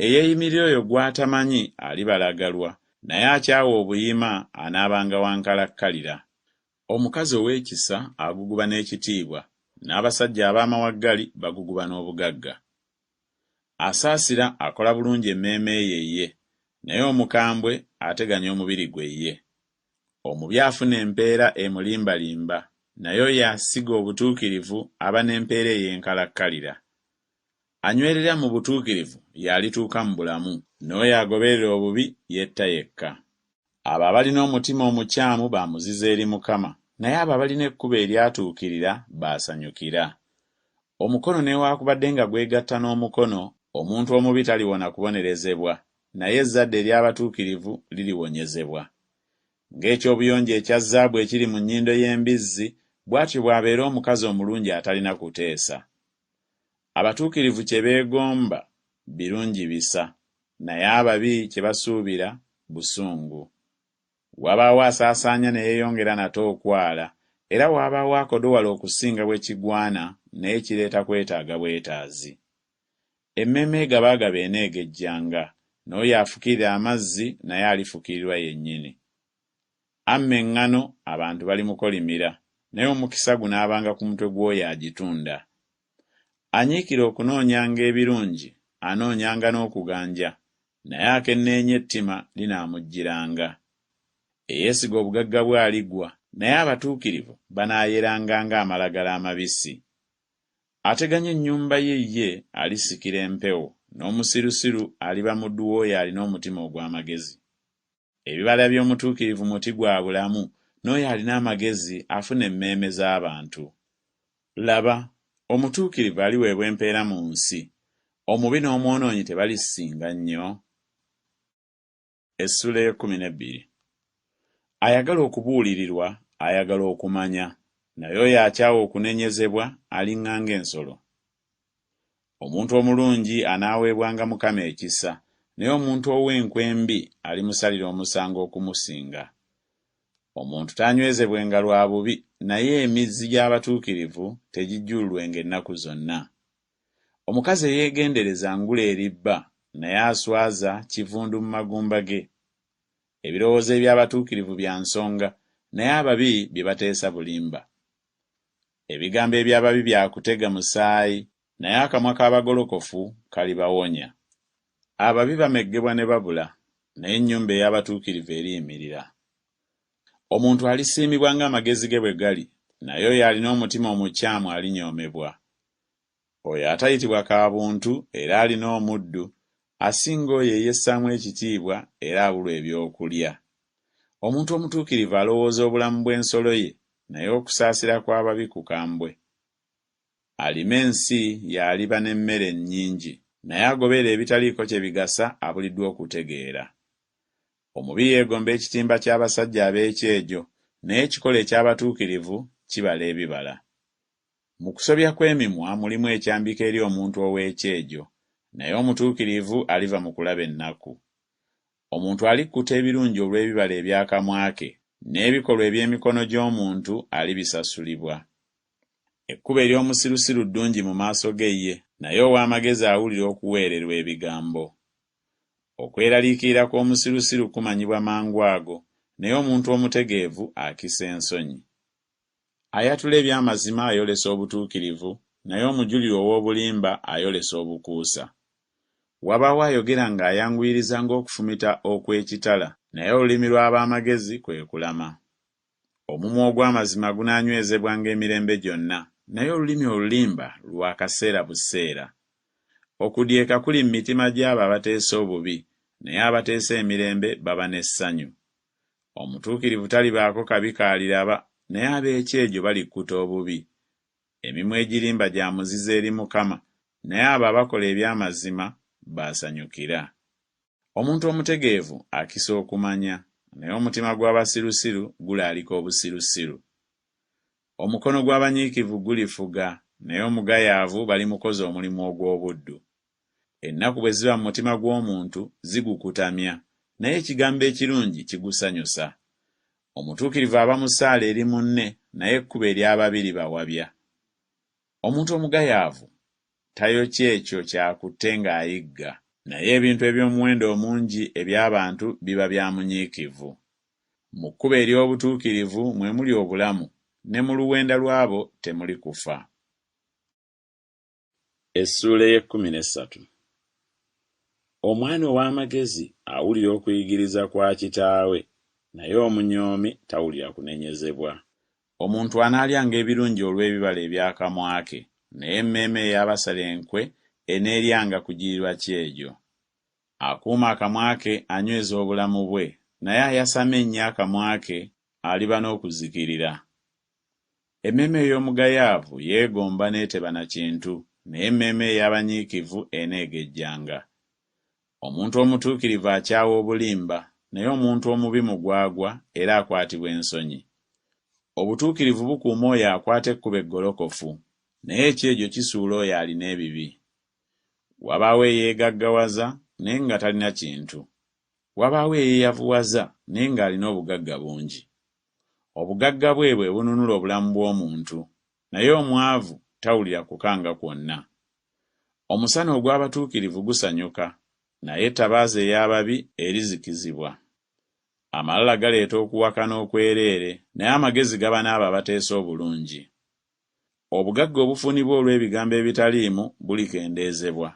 Eyeeyimirira oyo gw'atamanyi alibalagalwa, naye akyawa obuyima anaabanga wankalakkalira. Omukazi ow'ekisa aguguba n'ekitiibwa, n'abasajja ab'amawaggali baguguba n'obugagga. Asaasira akola bulungi emmeeme ye, naye omukambwe ateganya omubiri gwe ye. Omubi afuna empeera emulimbalimba, naye oyo asiga obutuukirivu aba n'empeera ey'enkalakkalira. Anywerera mu butuukirivu y'alituuka mu bulamu, n'oyo agoberera obubi yetta yekka. Abo abalina omutima omukyamu bamuziza eri Mukama, naye abo abalina ekkubo eryatuukirira baasanyukira. Omukono newaakubadde nga gwegatta n'omukono, omuntu omubi taliwona kubonerezebwa, naye ezzadde ery'abatuukirivu liriwonyezebwa. Ng'ekyobuyonjo ekya zaabu ekiri mu nnyindo y'embizzi, bw'atyo bw'abeera omukazi omulungi atalina kuteesa. Abatuukirivu kye beegomba birungi bisa, naye ababi kye basuubira busungu. Wabaawo asaasaanya ne yeeyongera nate okwala, era wabaawo akodowala okusinga bwe kigwana, naye kireeta kwetaaga bwetaazi. Emmeeme egabaagaba eneegejjanga, n'oyo afukirira amazzi naye alifukirirwa yennyini. Amma eŋŋano abantu balimukolimira, naye omukisa gunaabanga ku mutwe gw'oyo agitunda. Anyiikira okunoonyanga ebirungi, anoonyanga n'okuganja, naye akenneenya ettima linaamujjiranga. Eyeesiga obugagga bwe aligwa, naye abatuukirivu banaayeranga ng'amalagala amabisi. Ateganya ennyumba ye alisikira empewo, n'omusirusiru aliba muddu w'oyo alina omutima ogw'amagezi. Ebibala by'omutuukirivu muti gwa bulamu, n'oyo alina amagezi afuna emmeeme z'abantu. Laba, omutuukirivu aliweebwa empeera mu nsi, omubi n'omwonoonyi tebalisinga nnyo? Essula 12. Ayagala okubuulirirwa ayagala okumanya, naye oyo akyawa okunenyezebwa aliŋŋanga ensolo. Omuntu omulungi anaaweebwanga Mukama ekisa, naye omuntu ow'enkwe embi alimusalira omusango okumusinga. Omuntu taanywezebwenga lwa bubi, naye emizzi gy'abatuukirivu tegijjulwenga ennaku zonna. Omukazi eyeegendereza ngula eribba, naye aswaza kivundu mu magumba ge. Ebirowoozo eby'abatuukirivu bya nsonga, naye ababi bye bateesa bulimba. Ebigambo eby'ababi bya kutega musaayi, naye akamwa k'abagolokofu kalibawonya. Ababi bameggebwa ne babula, naye ennyumba ey'abatuukirivu eriyimirira. Omuntu alisiimibwa ng'amagezi ge bwe gali, naye oyo alina omutima omukyamu alinyoomebwa. Oyo atayitibwa ka buntu era alina omuddu, asinga oyo eyessaamu ekitiibwa era abulwa ebyokulya. Omuntu omutuukirivu alowooza obulamu bw'ensolo ye, naye okusaasira kw'ababi kukambwe. Alima ensi y'aliba n'emmere nnyingi, naye agoberera ebitaliiko kye bigasa abuliddwa okutegeera. Omubi yeegomba ekitimba ky'abasajja ab'ekyejo, naye ekikola eky'abatuukirivu kibala ebibala. Mu kusobya kw'emimwa mulimu ekyambika eri omuntu ow'ekyejo, naye omutuukirivu aliva mu kulaba ennaku. Omuntu alikkuta ebirungi olw'ebibala ebyakamwa ke, n'ebikolwa eby'emikono gy'omuntu alibisasulibwa. Ekkubo ery'omusirusiru ddungi mu maaso ge ye, naye ow'amagezi awulira okuweererwa ebigambo. Okweraliikirira kw'omusirusiru kumanyibwa mangu ago, naye omuntu omutegeevu akisa ensonyi. Ayatula eby'amazima ayolesa obutuukirivu, naye omujulirwa ow'obulimba ayolesa obukuusa. Wabaawo ayogera ng'ayanguyiriza ng'okufumita okw'ekitala, naye olulimi lw'ab'amagezi kwe kulama. Omumwa ogw'amazima gunaanywezebwa ng'emirembe gyonna, naye olulimi olulimba lwa kaseera buseera. Okudyeka kuli mu mitima gy'abo abateesa obubi, naye abateesa emirembe baba n'essanyu. Omutuukirivu talibaako kabi k'aliraba, naye ab'ekyejo balikkuta obubi. Emimwa egirimba gya muzizo eri Mukama, naye abo abakola eby'amazima baasanyukira. Omuntu omutegeevu akisa okumanya, naye omutima gw'abasirusiru gulaalika obusirusiru. Omukono gw'abanyiikivu gulifuga, naye omugayaavu balimukoza omulimu ogw'obuddu. Ennaku bwe ziba mu mutima gw'omuntu zigukutamya, naye ekigambo ekirungi kigusanyusa. Omutuukirivu aba musaala eri munne, naye ekkubo ery'ababiri bawabya. Omuntu omugayaavu tayokya ekyo kyakutte ng'ayigga, naye ebintu eby'omuwendo omungi eby'abantu biba bya munyiikivu. Mu kkubo ery'obutuukirivu mwe muli obulamu, ne mu luwenda lw'abo temuli kufa. Essuula y'e13. Omwana ow'amagezi awulira okuyigiriza kwa kitaawe, naye omunyoomi tawulira kunenyezebwa. Omuntu anaalyanga ebirungi olw'ebibala ebyakamwa ke, naye emmeeme ey'abasala enkwe eneeryanga kugirirwa kyejo. Akuuma akamwa ke anyweza obulamu bwe, naye ayasama ennyo akamwa ke aliba n'okuzikirira. Emmeeme ey'omugayaavu yeegomba n'eteba na kintu, naye emmeeme ey'abanyiikivu eneegejjanga. Omuntu omutuukirivu akyawa obulimba, naye omuntu omubi mugwagwa era akwatibwa ensonyi. Obutuukirivu bukuuma oyo akwata ekkubo eggolokofu, naye ekyejo kisuula oyo alina ebibi. Wabaawo eyeegaggawaza naye nga talina kintu. Wabaawo eyeeyavuwaza naye ng'alina obugagga bungi. Obugagga bwe bwe bununula obulamu bw'omuntu, naye omwavu tawulira kukanga kwonna. Omusana ogw'abatuukirivu gusanyuka, naye ettabaaza ey'ababi erizikizibwa. Amalala galeeta okuwakana okwereere, naye amagezi gaba n'abo abateesa obulungi. Obugagga obufunibwa olw'ebigambo ebitaliimu bulikendeezebwa,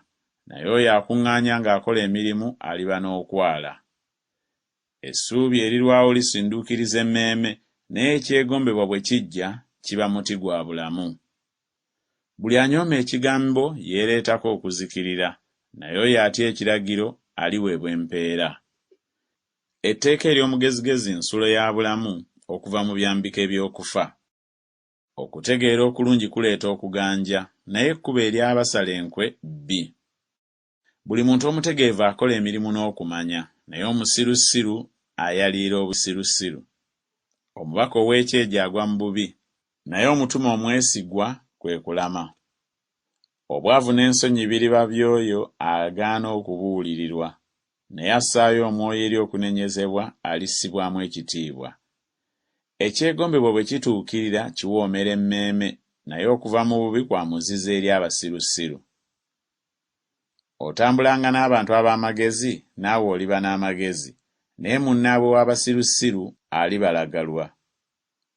naye oyo akuŋŋaanya ng'akola emirimu aliba n'okwala. Essuubi erirwawo lisinduukiriza emmeeme, naye ekyegombebwa bwe kijja kiba muti gwa bulamu. Buli anyooma ekigambo yeereetako okuzikirira, naye oyo atya ekiragiro aliweebwa empeera. Etteeka ery'omugezigezi nsulo ya bulamu okuva mu byambiko eby'okufa. Okutegeera okulungi kuleeta okuganja, naye ekkubo ery'abasala enkwe bbi. Buli muntu omutegeevu akola emirimu n'okumanya, naye omusirusiru ayaliira obusirusiru. Omubaka ow'ekyejo agwa mu bubi, naye omutuma omwesigwa kwe kulama. Obwavu n'ensonyi biriba by'oyo agaana okubuulirirwa, naye assaayo omwoyo eri okunenyezebwa alissibwamu ekitiibwa. Ekyegombebwa bwe kituukirira kiwoomera emmeeme, naye okuva mu bubi kwa muzizo eri abasirusiru. Otambulanga n'abantu ab'amagezi, naawe oliba n'amagezi, naye munnaabwe w'abasirusiru alibalagalwa.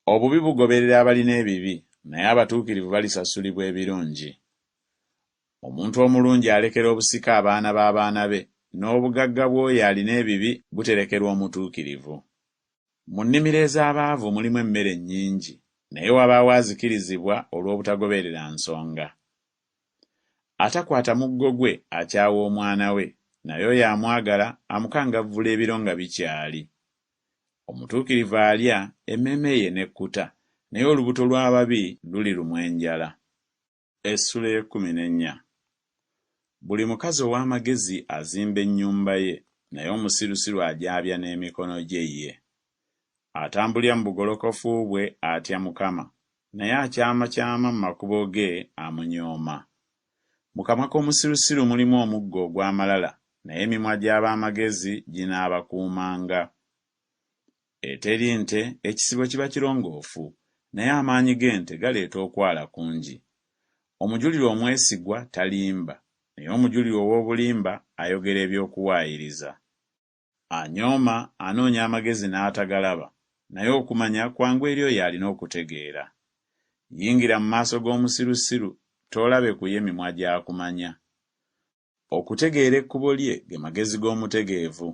Obubi bugoberera abalina ebibi, naye abatuukirivu balisasulibwa ebirungi. Omuntu omulungi alekera obusika abaana b'abaana be, n'obugagga bw'oyo alina ebibi buterekerwa omutuukirivu. Mu nnimiro ez'abaavu mulimu emmere nnyingi, naye wabaawo azikirizibwa olw'obutagoberera nsonga. Atakwata muggo gwe akyawa omwana we, naye oyo amwagala amukangavvula ebiro nga bikyali. Omutuukirivu alya, emmeeme ye n'ekkuta, naye olubuto lw'ababi luli lumwenjala. Essula y'e14. Buli mukazi ow'amagezi azimba ennyumba ye, naye omusirusiru ajaabya n'emikono gye ye. Atambulira mu bugolokofu bwe atya Mukama, naye akyamakyama mu makubo ge amunyooma. Mu kamwa k'omusirusiru mulimu omuggo ogw'amalala, naye emimwa gy'ab'amagezi ginaabakuumanga. Eteri nte ekisibo kiba kirongoofu, naye amaanyi g'ente galeeta okwala kungi. Omujulirwa omwesigwa talimba, naye omujulirwa ow'obulimba ayogera eby'okuwaayiriza. Anyooma anoonya amagezi n'atagalaba, naye okumanya kwangu eri oyo alina okutegeera. Yingira mu maaso g'omusirusiru, toolabe ku ye mimwa gy'akumanya. Okutegeera ekkubo lye ge magezi g'omutegeevu,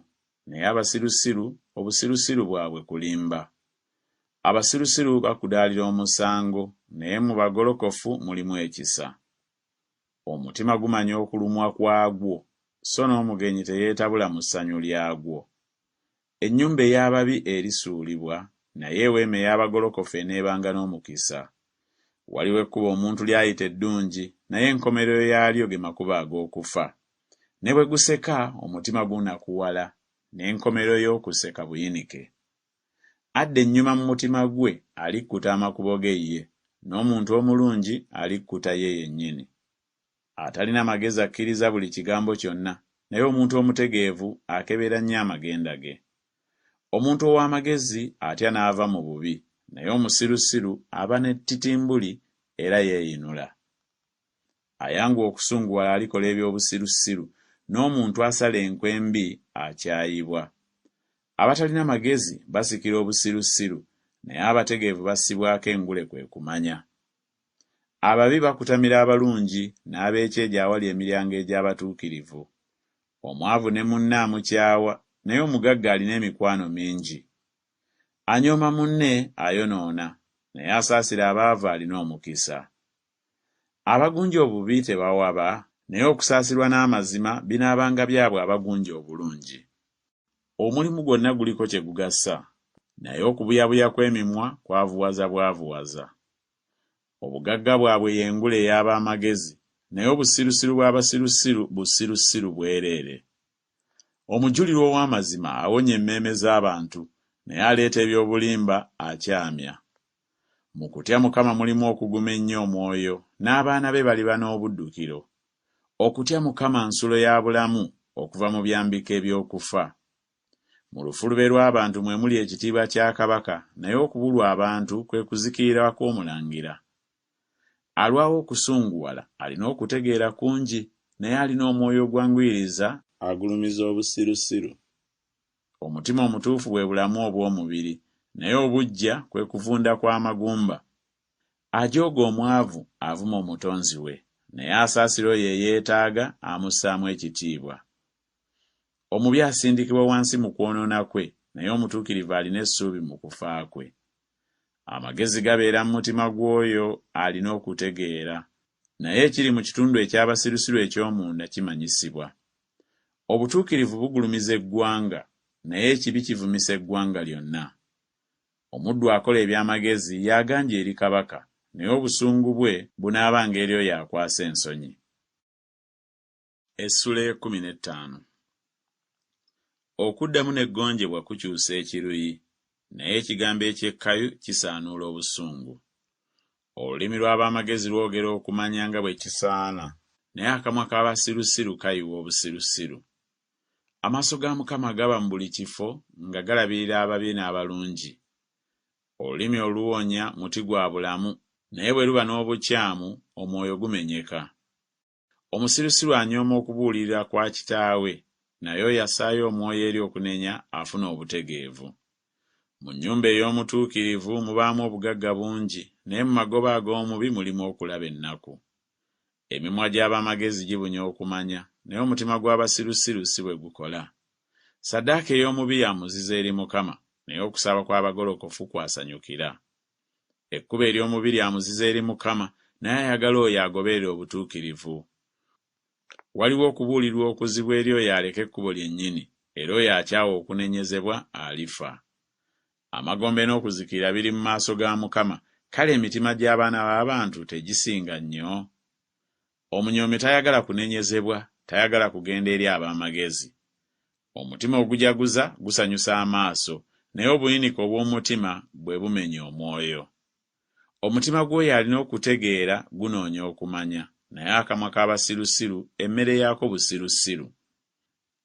naye abasirusiru obusirusiru bwabwe kulimba. Abasirusiru bakudaalira omusango, naye mu bagolokofu mulimu ekisa. Omutima gumanya okulumwa kwagwo, so n'omugenyi teyeetabula mu ssanyu lyagwo. Ennyumba ey'ababi erisuulibwa, naye eweema ey'abagolokofu eneebanga n'omukisa. Waliwo ekkubo omuntu ly'ayita eddungi, naye enkomerero yaalyo ge makubo ag'okufa. Ne bwe guseka omutima gunakuwala, n'enkomerero y'okuseka buyinike. Adda ennyuma mu mutima gwe alikkuta amakubo ge ye, n'omuntu omulungi alikkuta ye yennyini. Atalina magezi akkiriza buli kigambo kyonna, naye omuntu omutegeevu akebera nnyo amagenda ge. Omuntu ow'amagezi atya n'ava mu bubi, naye omusirusiru aba n'ettitimbuli era yeeyinula. Ayanguwa okusunguwala alikola eby'obusirusiru, n'omuntu asala enkwe mbi akyayibwa. Abatalina magezi basikira obusirusiru, naye abategeevu bassibwako engule kwe kumanya. Ababi bakutamira abalungi, n'ab'ekyejo awali emiryango egy'abatuukirivu. Omwavu ne munne amukyawa, naye omugagga alina emikwano mingi. Anyooma munne ayonoona, naye asaasira abaavu alina omukisa. Abagunja obubi tebawaba, naye okusaasirwa n'amazima binaabanga byabwe abagunja obulungi. Omulimu gwonna guliko kye gugasa, naye okubuyabuya kw'emimwa kwavuwaza bwavuwaza. Obugagga bwabwe y'engule ey'ab'amagezi, naye obusirusiru bw'abasirusiru busirusiru bwereere. Omujulirwa ow'amazima awonya emmeeme z'abantu, naye aleeta eby'obulimba akyamya. Mu kutya Mukama mulimu okuguma ennyo omwoyo, n'abaana be baliba n'obuddukiro. Okutya Mukama nsulo ya bulamu okuva mu byambiko eby'okufa. Mu lufulube lw'abantu mwe muli ekitiibwa kya kabaka, naye okubulwa abantu kwe kuzikirira kw'omulangira. Alwawo okusunguwala alina okutegeera kungi, naye alina omwoyo ogwanguyiriza agulumiza obusirusiru. Omutima omutuufu bwe bulamu obw'omubiri, naye obuggya kwe kuvunda kw'amagumba. Ajooga omwavu avuma omutonzi we, naye asaasira oyo eyeetaaga amussaamu ekitiibwa. Omubi asindikibwa wansi mu kwonoona kwe, naye omutuukirivu alina essuubi mu kufa kwe. Amagezi gabeera mu mutima gw'oyo alina okutegeera, naye ekiri mu kitundu eky'abasirusiru eky'omunda kimanyisibwa. Obutuukirivu bugulumiza eggwanga, naye ekibi kivumisa eggwanga lyonna. Omuddu akola eby'amagezi y'aganja eri kabaka, naye obusungu bwe bunaabanga eri oyo akwasa ensonyi. Essula 15. Okuddamu n'eggonjebwa kukyusa ekiruyi, naye ekigambo eky'ekkayu kisaanuula obusungu. Olulimi lw'ab'amagezi lwogera okumanya nga bwe kisaana, naye akamwa k'abasirusiru kayiwa obusirusiru. Amaaso ga Mukama gaba mu buli kifo nga galabirira ababi n'abalungi. Olulimi oluwonya muti gwa bulamu, naye bwe luba n'obukyamu omwoyo gumenyeka. Omusirusiru anyooma okubuulirira kwa kitaawe, naye oyo assaayo omwoyo eri okunenya afuna obutegeevu. Mu nnyumba ey'omutuukirivu mubaamu obugagga bungi, naye mu magoba ag'omubi mulimu okulaba ennaku. Emimwa gy'ab'amagezi gibunya okumanya, naye omutima gw'abasirusiru si bwe gukola. Ssaddaaka ey'omubi ya muzizo eri Mukama, naye okusaba kw'abagolokofu kwasanyukira. Ekkubo ery'omubi lya muzizo eri Mukama, naye ayagala oyo agoberera obutuukirivu. Waliwo okubuulirwa okuzibu eri oyo aleka ekkubo lyennyini, era oyo akyawa okunenyezebwa alifa. Amagombe n'okuzikirira biri mu maaso ga Mukama, kale emitima gy'abaana b'abantu tegisinga nnyo? Omunyoomi tayagala kunenyezebwa, tayagala kugenda eri ab'amagezi. Omutima ogujaguza gusanyusa amaaso, naye obuyinike obw'omutima bwe bumenya omwoyo. Omutima gw'oyo alina okutegeera gunoonya okumanya, naye akamwa k'abasirusiru emmere yaako busirusiru.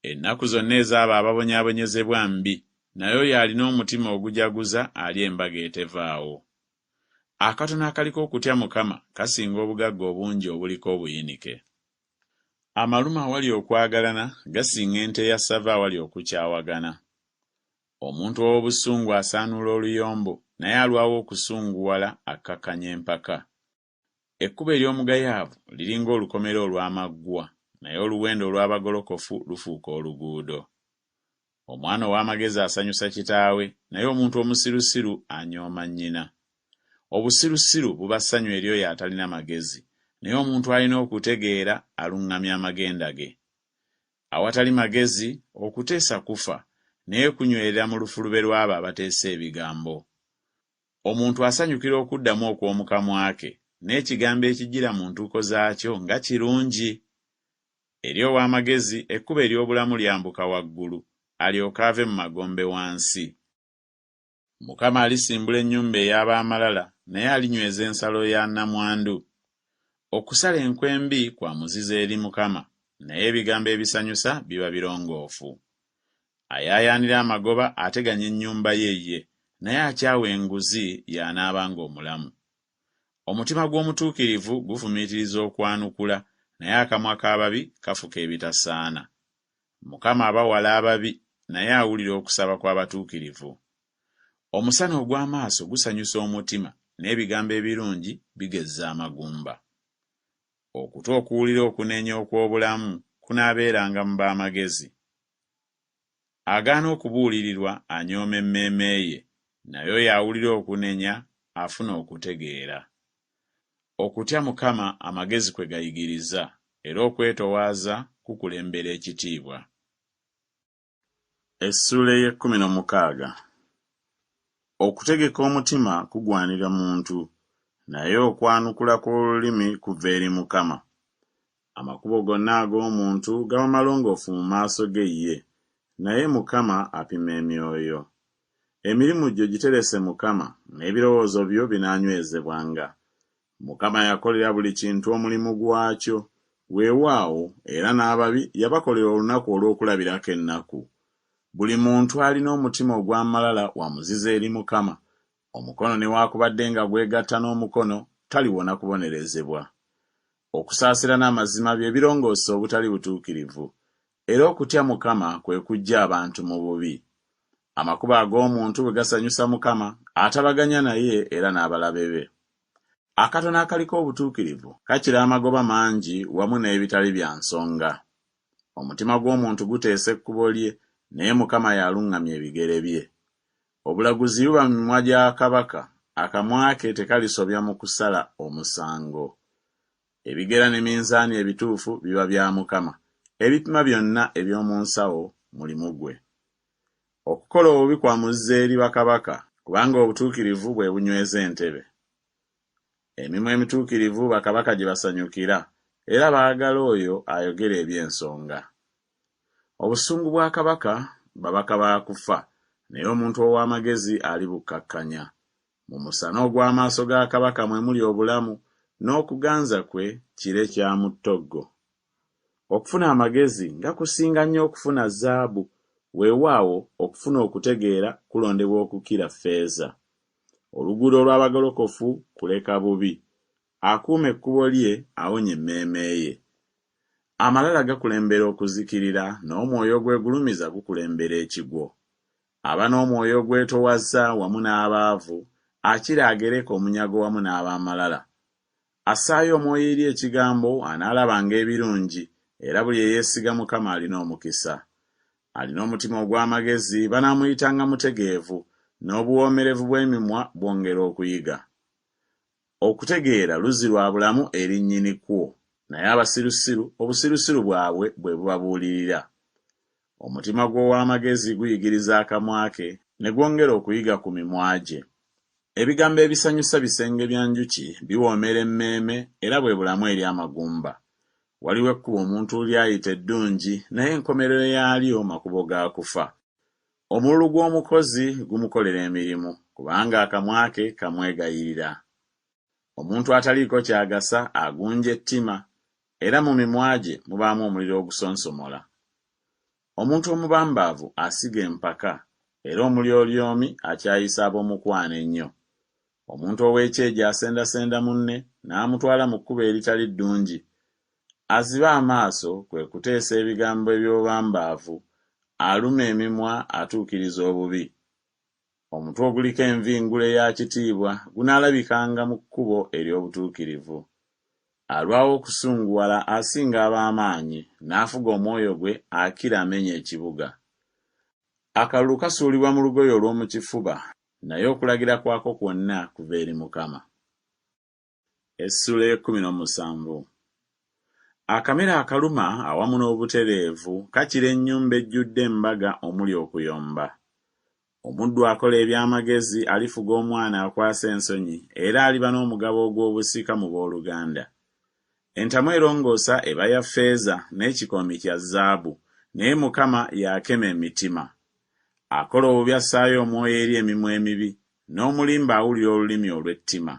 Ennaku zonna ez'abo ababonyaabonyezebwa mbi, naye oyo alina omutima ogujaguza ali embaga etevaawo. Akatono akaliko okutya Mukama kasinga obugagga obungi obuliko obuyinike. Amaluma awali okwagalana gasinga ente ya ssava awali okukyawagana. Omuntu ow'obusungu asaanuula oluyombo naye alwawo okusunguwala akkakkanya empaka. Ekkubo ery'omugayaavu liringa olukomera olw'amaggwa naye oluwendo olw'abagolokofu lufuuka oluguudo. Omwana ow'amagezi asanyusa kitaawe naye omuntu omusirusiru anyooma nnyina. Obusirusiru buba ssanyu eri oyo atalina magezi naye omuntu alina okutegeera aluŋŋamya amagenda ge. Awatali magezi okuteesa kufa naye kunywerera mu lufulube lw'abo abateesa ebigambo. Omuntu asanyukira okuddamu okw'omu kamwa ke n'ekigambo ekijjira mu ntuuko zaakyo nga kirungi. Eri ow'amagezi ekkubo ery'obulamu lyambuka waggulu alyoke ave mu magombe wansi. Mukama alisimbula ennyumba ey'ab'amalala naye alinyweza ensalo ya nnamwandu. Okusala enkwembi kwa muzizo eri Mukama naye ebigambo ebisanyusa biba birongoofu. Ayaayaanira amagoba ateganya ennyumba ye naye akyawa enguzi y'anaabanga omulamu. Omutima gw'omutuukirivu gufumiitiriza okwanukula naye akamwa k'ababi kafuka ebitasaana. Mukama abawala ababi naye awulira okusaba kw'abatuukirivu. Omusana ogw'amaaso gusanyusa omutima n'ebigambo ebirungi bigezza amagumba. Okutu okuwulira okunenya okw'obulamu kunaabeeranga mu b'amagezi. Agaana okubuulirirwa anyooma emmeeme ye naye oyo awulira okunenya afuna okutegeera. Okutya Mukama amagezi kwe gayigiriza era okwetowaaza kukulembera ekitiibwa. Essuula ey'e16. Okutegeka omutima kugwanira muntu naye okwanukula kw'olulimi kuva eri Mukama. Amakubo gonna ag'omuntu gaba malongoofu mu maaso ge ye naye Mukama apima emyoyo. Emirimu gyo giterese Mukama n'ebirowoozo byo binaanywezebwanga. Mukama yakolera buli kintu omulimu gwakyo, weewaawo era n'ababi yabakolera olunaku olw'okulabirako ennaku. Buli muntu alina omutima ogw'amalala wamuziza eri Mukama, omukono newaakubadde nga gwegatta n'omukono taliwona kubonerezebwa. Okusaasira n'amazima bye birongoosa obutali butuukirivu, era okutya Mukama kwe kuggya abantu mu bubi. Amakubo ag'omuntu bwe gasanyusa Mukama, atabaganya naye era n'abalabe be. Akatono akaliko obutuukirivu kakira amagoba mangi wamu n'ebitali bya nsonga. Omutima gw'omuntu guteesa ekkubo lye naye Mukama yaluŋŋamya ebigere bye. Obulaguzi buba mu mimwa gya kabaka, akamwa ke tekalisobya mu kusala omusango. Ebigera ne minzaani ebituufu biba bya Mukama, ebipima byonna eby'omu nsawo mulimu gwe. Okukola obubi kwa muzza eri bakabaka, kubanga obutuukirivu bwe bunyweza entebe. Emimwa emituukirivu bakabaka gye basanyukira, era baagala oyo ayogera eby'ensonga. Obusungu bwa kabaka babaka baakufa, naye omuntu ow'amagezi ali bukkakkanya. Mu musana ogw'amaaso ga kabaka mwe muli obulamu, n'okuganza kwe kire kya mu ttoggo. Okufuna amagezi nga kusinga nnyo okufuna zaabu, weewaawo okufuna okutegeera kulondebwa okukira ffeeza. Oluguudo olw'abagolokofu kuleka bubi, akuuma ekkubo lye awonya emmeeme ye. Amalala gakulembera okuzikirira, n'omwoyo ogwegulumiza gukulembera ekigwo. Aba n'omwoyo ogwetowazza wamu n'abaavu, akira agereka omunyago wamu n'ab'amalala. Assaayo omwoyo eri ekigambo anaalabanga ebirungi, era buli eyeesiga Mukama alina omukisa. Alina omutima ogw'amagezi banaamuyitanga mutegeevu, n'obuwoomerevu bw'emimwa bwongera okuyiga. Okutegeera luzzi lwa bulamu eri nnyini kwo, naye abasirusiru obusirusiru bwabwe bwe bubabuulirira. Omutima gw'ow'amagezi guyigiriza akamwa ke, ne gwongera okuyiga ku mimwa gye. Ebigambo ebisanyusa bisenge bya njuki biwoomera emmeeme era bwe bulamu eri amagumba. Waliwo ekkubo omuntu ly'ayita eddungi naye enkomerero yaalyo makubo ga kufa. Omululu gw'omukozi gumukolera emirimu, kubanga akamwa ke kamwegayirira. Omuntu ataliiko kyagasa agunja ettima, era mu mimwa gye mubaamu omuliro ogusonsomola. Omuntu omubambaavu asiga empaka, era omulyolyomi akyayisa ab'omukwano ennyo. Omuntu ow'ekyejo asendasenda munne n'amutwala mu kkubo eritali ddungi, Aziba amaaso kwe kuteesa ebigambo eby'obwambaavu, aluma emimwa atuukiriza obubi. Omutwe oguliko envingule ya kitiibwa gunaalabikanga mu kkubo ery'obutuukirivu. Alwawo okusunguwala asinga ab'amaanyi, n'afuga omwoyo gwe akira amenya ekibuga. Akalulu kasuulibwa mu lugoye olw'omu kifuba, naye okulagira kwako kwonna kuva eri Mukama. Essula 17. Akamera akaluma awamu n'obutereevu kakira ennyumba ejjudde embaga omuli okuyomba. Omuddu akola eby'amagezi alifuga omwana akwasa ensonyi era aliba n'omugabo ogw'obusika mu booluganda. Entamu erongoosa eba ya ffeeza n'ekikoomi kya zaabu, naye Mukama y'akema emitima. Akola obubi assaayo omwoyo eri emimwa emibi, n'omulimba awulira olulimi olw'ettima.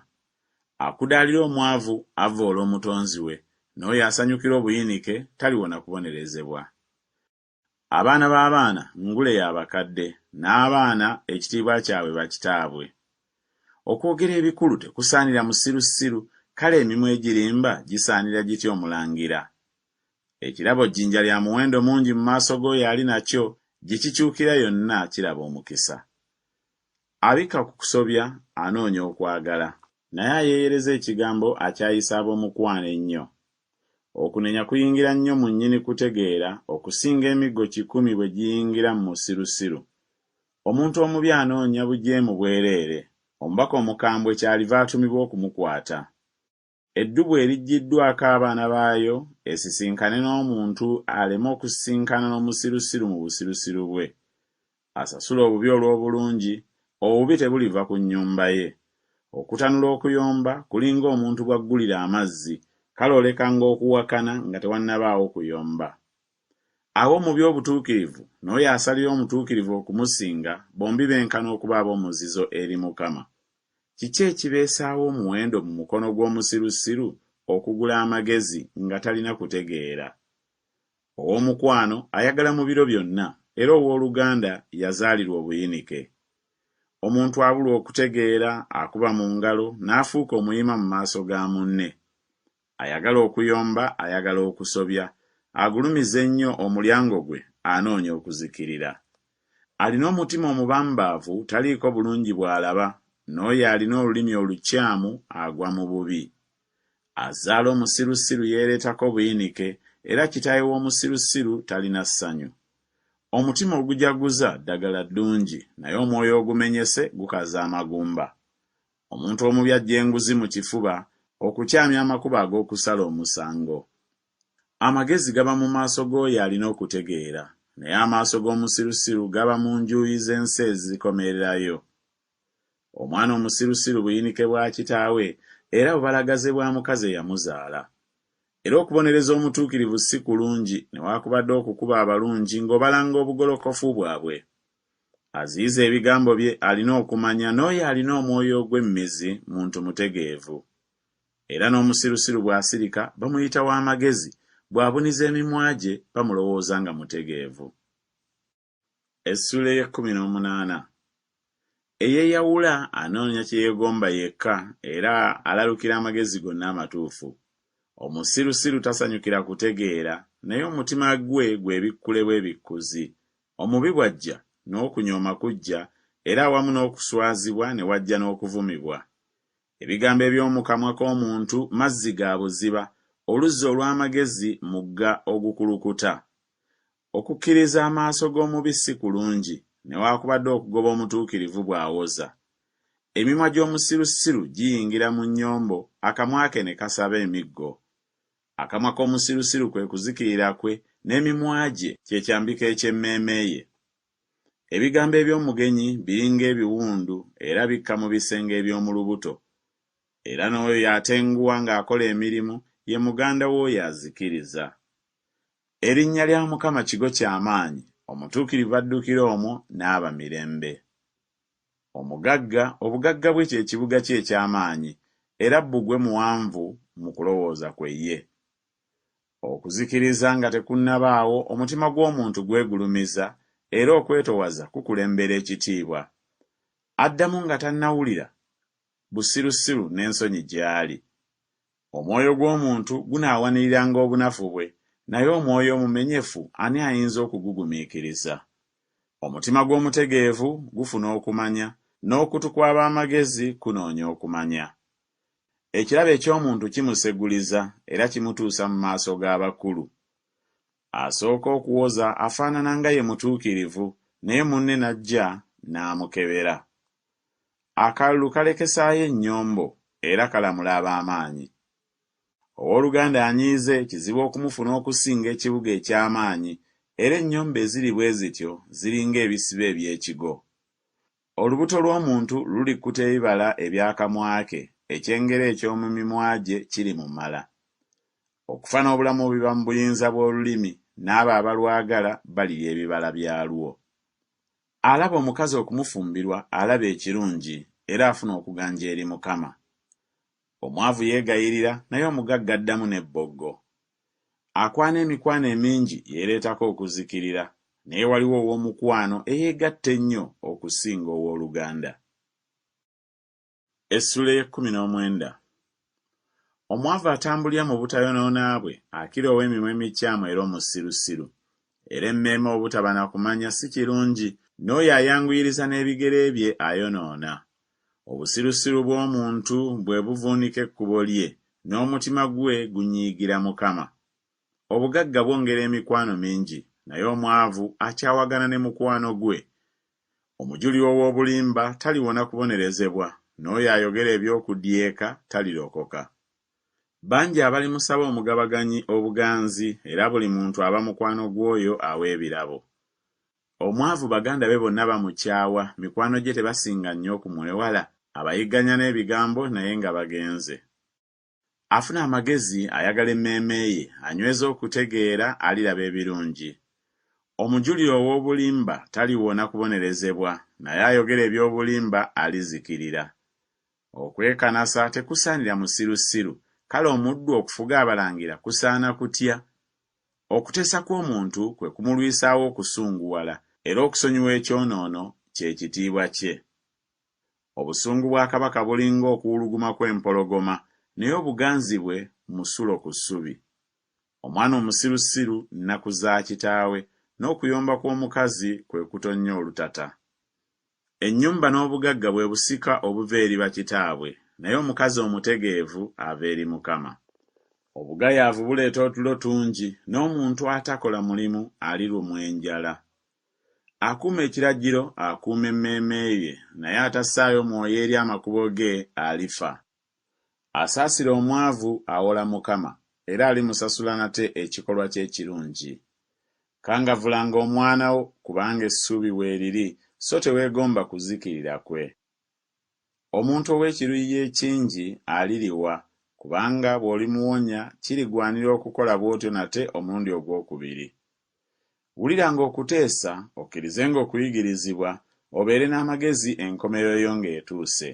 Akudaalira omwavu avvoola omutonzi we, n'oyo asanyukira obuyinike taliwona kubonerezebwa. Abaana b'abaana ngule y'abakadde, n'abaana ekitiibwa kyabwe bakitaabwe. Okwogera ebikulu tekusaanira musirusiru, kale emimwa egirimba gisaanira gitya omulangira. Ekirabo jjinja lya muwendo mungi mu maaso g'oyo ali nakyo, gikikyukira yonna kiraba omukisa. Abika ku kusobya anoonya okwagala, naye ayeeyereza ekigambo akyayisa ab'omukwano ennyo. Okunenya kuyingira nnyo mu nnyini kutegeera okusinga emiggo 100 bwe giyingira mu musirusiru. Omuntu omubi anoonya bujeemu bwereere, omubaka omukambwe kyaliva atumibwa okumukwata. Eddubu eriggiddwako abaana baayo esisinkane n'omuntu aleme okusisinkana n'omusirusiru mu busirusiru bwe. Asasula obubi olw'obulungi, obubi tebuliva ku nnyumba ye. Okutanula okuyomba kulinga omuntu bw'aggulira amazzi, kale olekanga okuwakana nga tewannabaawo kuyomba. Abo mu by'obutuukirivu n'oyo asalira omutuukirivu okumusinga, bombi benkana okuba ab'omuzizo eri Mukama. Kiki ekibeesaawo omuwendo mu mukono gw'omusirusiru okugula amagezi nga talina kutegeera? Ow'omukwano ayagala mu biro byonna, era ow'oluganda yazaalirwa obuyinike. Omuntu abulwa okutegeera akuba mu ngalo n'afuuka omuyima mu maaso ga munne. Ayagala okuyomba, ayagala okusobya, agulumiza ennyo omulyango gwe anoonya okuzikirira. Alina omutima omubambaavu taliiko bulungi bw'alaba, n'oyo alina olulimi olukyamu agwa mu bubi. Azaala omusirusiru yeereetako buyinike, era kitaawe w'omusirusiru talina ssanyu. Omutima ogujaguza ddagala ddungi, naye omwoyo ogumenyese gukaza amagumba. Omuntu omubi aggya enguzi mu kifuba, okukyamya amakubo ag'okusala omusango. Amagezi gaba mu maaso g'oyo alina okutegeera, naye amaaso g'omusirusiru gaba mu njuyi z'ensi ezikomererayo. Omwana omusirusiru buyinike bwa kitaawe, era bubalagaze bwa mukazi eyamuzaala. Era okubonereza omutuukirivu si kulungi, newaakubadde okukuba abalungi ng'obalanga obugolokofu bwabwe. Aziyiza ebigambo bye alina okumanya, n'oyo alina omwoyo ogw'emmizi muntu mutegeevu. Era n'omusirusiru bw'asirika bamuyita w'amagezi, bw'abuniza emimwa gye bamulowooza nga mutegeevu. Essula 18. Eyeeyawula anoonya kye yeegomba yekka, era alalukira amagezi gonna amatuufu. Omusirusiru tasanyukira kutegeera, naye omutima gwe gwebikkule bw'ebikkuzi. Omubi bw'ajja n'okunyooma kujja, era awamu n'okuswazibwa ne wajja n'okuvumibwa. Ebigambo eby'omu kamwa k'omuntu mazzi ga buziba, oluzzi olw'amagezi mugga ogukulukuta. Okukkiriza amaaso g'omubi si kulungi, newaakubadde okugoba omutuukirivu bw'awoza. Emimwa gy'omusirusiru giyingira mu nnyombo, akamwa ke ne kasaba emiggo. Akamwa k'omusirusiru kwe kuzikirira kwe, n'emimwa gye kye kyambika eky'emmeeme ye. Ebigambo eby'omugenyi biringa ebiwundu, era bikka mu bisenge eby'omu lubuto. Era n'oyo yatenguwa ng'akola emirimu, ye muganda w'oyo azikiriza. Erinnya lya Mukama kigo ky'amaanyi, omutuukirivu addukira omwo n'aba mirembe. Omugagga, obugagga bwe kye kibuga kye eky'amaanyi, era bbugwe muwanvu mu kulowooza kwe ye. Okuzikiriza nga tekunnabaawo, omutima gw'omuntu gwegulumiza, era okwetowaza kukulembera ekitiibwa. Addamu nga tannawulira busirusiru n'ensonyi gy'ali. Omwoyo gw'omuntu gunaawaniriranga obunafu bwe, naye omwoyo omumenyefu ani ayinza okugugumiikiriza? Omutima gw'omutegeevu gufuna okumanya, n'okutu kw'ab'amagezi kunoonya okumanya. Ekirabo eky'omuntu kimuseguliza era kimutuusa mu maaso g'abakulu. Asooka okuwoza afaanana nga ye mutuukirivu, naye munne n'ajja n'amukebera. Akalulu kalekesaayo ennyombo era kalamula ab'amaanyi. Owooluganda anyiize kizibu okumufuna okusinga ekibuga eky'amaanyi, era ennyombo eziri bwe zityo ziringa ebisibo eby'ekigo. Olubuto lw'omuntu lulikkuta ebibala ebyakamwa ke, ekyengera eky'omu mimwa gye kiri mu mala. Okufa n'obulamu biba mu buyinza bw'olulimi, n'abo abalwagala balirya ebibala byalwo. Alaba omukazi okumufumbirwa alaba ekirungi era afuna okuganja eri Mukama. Omwavu yeegayirira naye omugagga addamu n'ebboggo. Akwana emikwano emingi yeereetako okuzikirira, naye waliwo ow'omukwano eyeegatta ennyo okusinga ow'oluganda. Essula 19. Omwavu atambulira mu butayonoona bwe akira ow'emimwa emikyamu era omusirusiru. Era emmeeme obutaba na kumanya si kirungi, n'oyo ayanguyiriza n'ebigere bye ayonoona. Obusirusiru bw'omuntu bwe buvuunika ekkubo lye, n'omutima gwe gunyiigira Mukama. Obugagga bwongera emikwano mingi, naye omwavu akyawagana ne mukwano gwe. Omujulirwa ow'obulimba taliwona kubonerezebwa, n'oyo ayogera eby'okuddyeka talirokoka. Bangi abalimusaba omugabaganyi obuganzi, era buli muntu aba mukwano gw'oyo awa ebirabo. Omwavu baganda be bonna bamukyawa, mikwano gye tebasinga nnyo okumwewala, abayigganya n'ebigambo naye nga bagenze. Afuna amagezi ayagala emmeeme ye, anyweza okutegeera aliraba ebirungi. Omujulirwa ow'obulimba taliwona kubonerezebwa, naye ayogera eby'obulimba alizikirira. Okwekanasa tekusaanira musirusiru, kale omuddu okufuga abalangira kusaana kutya. Okuteesa kw'omuntu kwe kumulwisaawo okusunguwala, era okusonyiwa ekyonoono kye kitiibwa kye. Obusungu bwa kabaka bulinga okuwuluguma kw'empologoma, naye obuganzi bwe musulo ku ssubi. Omwana omusirusiru nnaku za kitaawe, n'okuyomba kw'omukazi kwe kutonnya olutata. Ennyumba n'obugagga bwe busika obuva eri bakitaabwe, naye omukazi omutegeevu ava eri Mukama. Obugayaavu buleeta otulo tungi, n'omuntu atakola mulimu alirumwa enjala. Akuuma ekiragiro akuuma emmeeme ye, naye atassaayo mwoyo eri amakubo ge alifa. Asaasira omwavu awola Mukama, era alimusasula nate ekikolwa kye ekirungi. Kangavulanga omwana wo, kubanga essuubi weeriri, so teweegomba kuzikirira kwe. Omuntu ow'ekiruyi ekingi aliriwa, kubanga bw'olimuwonya kirigwanira okukola bw'otyo nate omulundi ogwokubiri. Wuliranga okuteesa, okkirizenga okuyigirizibwa, obeere n'amagezi enkomerero yo ng'etuuse.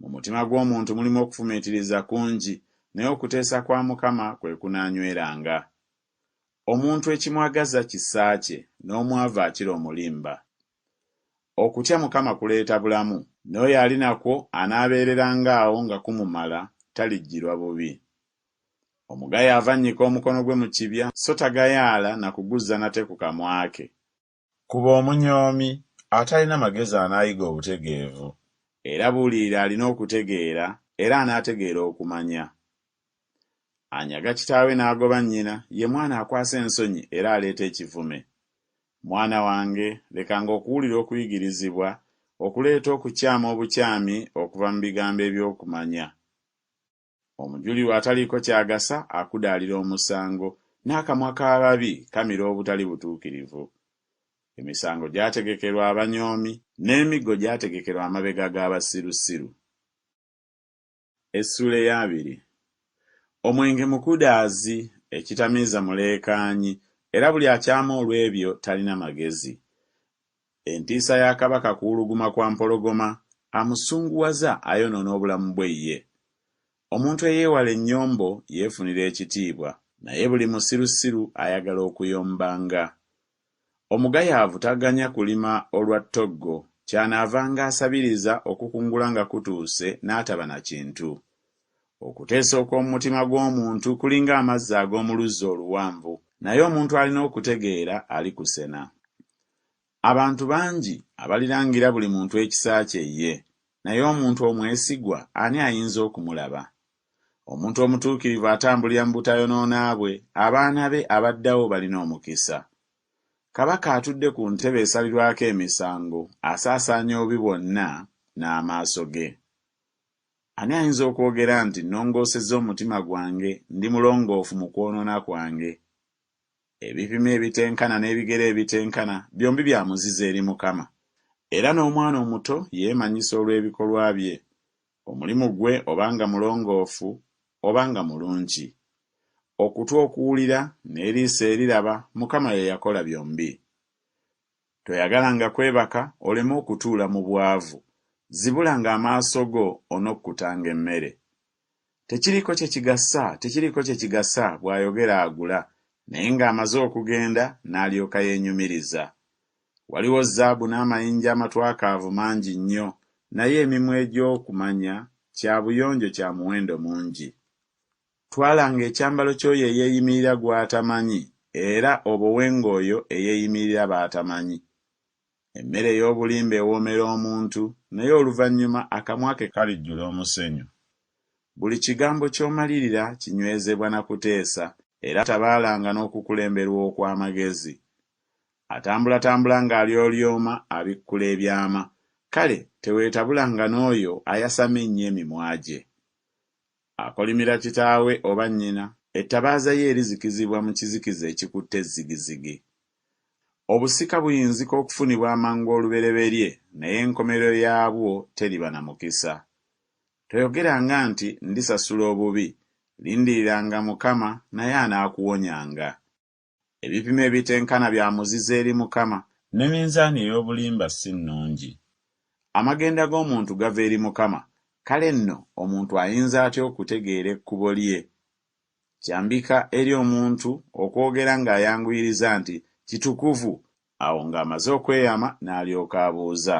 Mu mutima gw'omuntu mulimu okufumiitiriza kungi, naye okuteesa kwa Mukama kwe kunaanyweranga. Omuntu ekimwagaza kissa kye, n'omwavu akira omulimba. Okutya Mukama kuleeta bulamu, n'oyo ali nakwo anaabeereranga awo nga kumumala, talijjirwa bubi. Omugayaavu annyika omukono gwe mu kibya, so tagayaala na kuguzza nate ku kamwa ke. Kuba omunyoomi atalina magezi anaayiga obutegeevu, era buulirira alina okutegeera, era anaategeera okumanya. Anyaga kitaawe n'agoba nnyina, ye mwana akwasa ensonyi era aleeta ekivume. Mwana wange, lekanga okuwulira okuyigirizibwa, okuleeta okukyama obukyami okuva mu bigambo eby'okumanya. Omujulirwa ataliiko kyagasa akudaalira omusango, n'akamwa k'ababi kamira obutali butuukirivu. Emisango gyategekerwa abanyoomi, n'emiggo gyategekerwa amabega g'abasirusiru. Essula 2. Omwenge mukudaazi, ekitamiiza muleekaanyi, era buli akyama olw'ebyo talina magezi. Entiisa ya kabaka kuwuluguma kwa mpologoma, amusunguwaza ayonoona obulamu bwe ye. Omuntu eyeewala ennyombo yeefunira ekitiibwa, naye buli musirusiru ayagala okuyombanga. Omugayaavu taganya kulima olwa ttoggo, kyanaavanga asabiriza okukungula nga kutuuse n'ataba na kintu. Okuteesa okw'omutima gw'omuntu kulinga amazzi ag'omu luzzi oluwanvu, naye omuntu alina okutegeera ali kusena. Abantu bangi abalirangira buli muntu ekisa kye ye, naye omuntu omwesigwa ani ayinza okumulaba? Omuntu omutuukirivu atambulira mu butayonoona bwe, abaana be abaddawo balina omukisa. Kabaka atudde ku ntebe esalirwako emisango asaasaanya obubi bwonna n'amaaso ge. Ani ayinza okwogera nti nnongoosezza omutima gwange, ndi mulongoofu mu kwonoona kwange? Ebipimo ebitenkana n'ebigero ebitenkana byombi bya muzizo eri Mukama, era n'omwana omuto yeemanyisa olw'ebikolwa bye. Omulimu gwe obanga mulongoofu obanga mulungi. Okutu okuwulira n'eriiso eriraba, Mukama ye yakola byombi. Toyagalanga kwebaka oleme okutuula mu bwavu, zibulanga amaaso go onokkutanga emmere. Tekiriko kye kigasa bw'ayogera agula, naye ng'amaze okugenda n'alyoka yeenyumiriza. Waliwo zaabu n'amayinja amatwakaavu mangi nnyo, naye emimwa egy'okumanya kya buyonjo kya muwendo mungi. Twalanga ekyambalo ky'oyo eyeeyimirira gw'atamanyi, era obowenga oyo eyeeyimirira b'atamanyi. Emmere ey'obulimba ewoomera omuntu, naye oluvannyuma akamwa ke kalijjula omusenyu. Buli kigambo ky'omalirira kinywezebwa na kuteesa, era tabaalanga n'okukulemberwa okw'amagezi. Atambulatambula ng'alyolyoma abikkula ebyama, kale teweetabulanga n'oyo ayasama ennyo emimwa gye. Akolimira kitaawe oba nnyina, ettabaaza ye erizikizibwa mu kizikiza ekikutte ezzigizigi. Obusika buyinzika okufunibwa amangu olubereberye, naye enkomerero yaabwo teriba na mukisa. Toyogeranga nti ndisasula obubi, lindiriranga Mukama naye anaakuwonyanga. Ebipimo ebitenkana bya muzizo eri Mukama, ne minzaani ey'obulimba si nnungi. Amagenda g'omuntu gava eri Mukama, kale nno omuntu ayinza atya okutegeera ekkubo lye? Kyambika eri omuntu okwogera ng'ayanguyiriza nti kitukuvu, awo ng'amaze okweyama n'alyoka abuuza.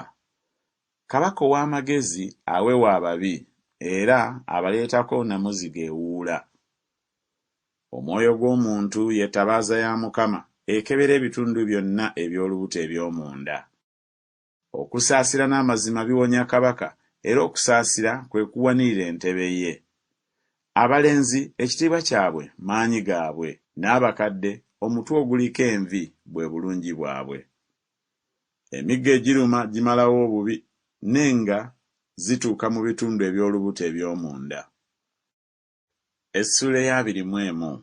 Kabaka ow'amagezi awewa ababi, era abaleetako namuziga ewuula. Omwoyo gw'omuntu ye ttabaaza ya Mukama, ekebera ebitundu byonna eby'olubuto eby'omunda. Okusaasira n'amazima biwonya kabaka, era okusaasira kwe kuwanirira entebe ye. Abalenzi ekitiibwa kyabwe maanyi gaabwe, n'abakadde omutwe oguliko envi bwe bulungi bwabwe. Emiggo egiruma gimalawo obubi, n'enga zituuka mu bitundu eby'olubuto eby'omunda. Essula ya 21.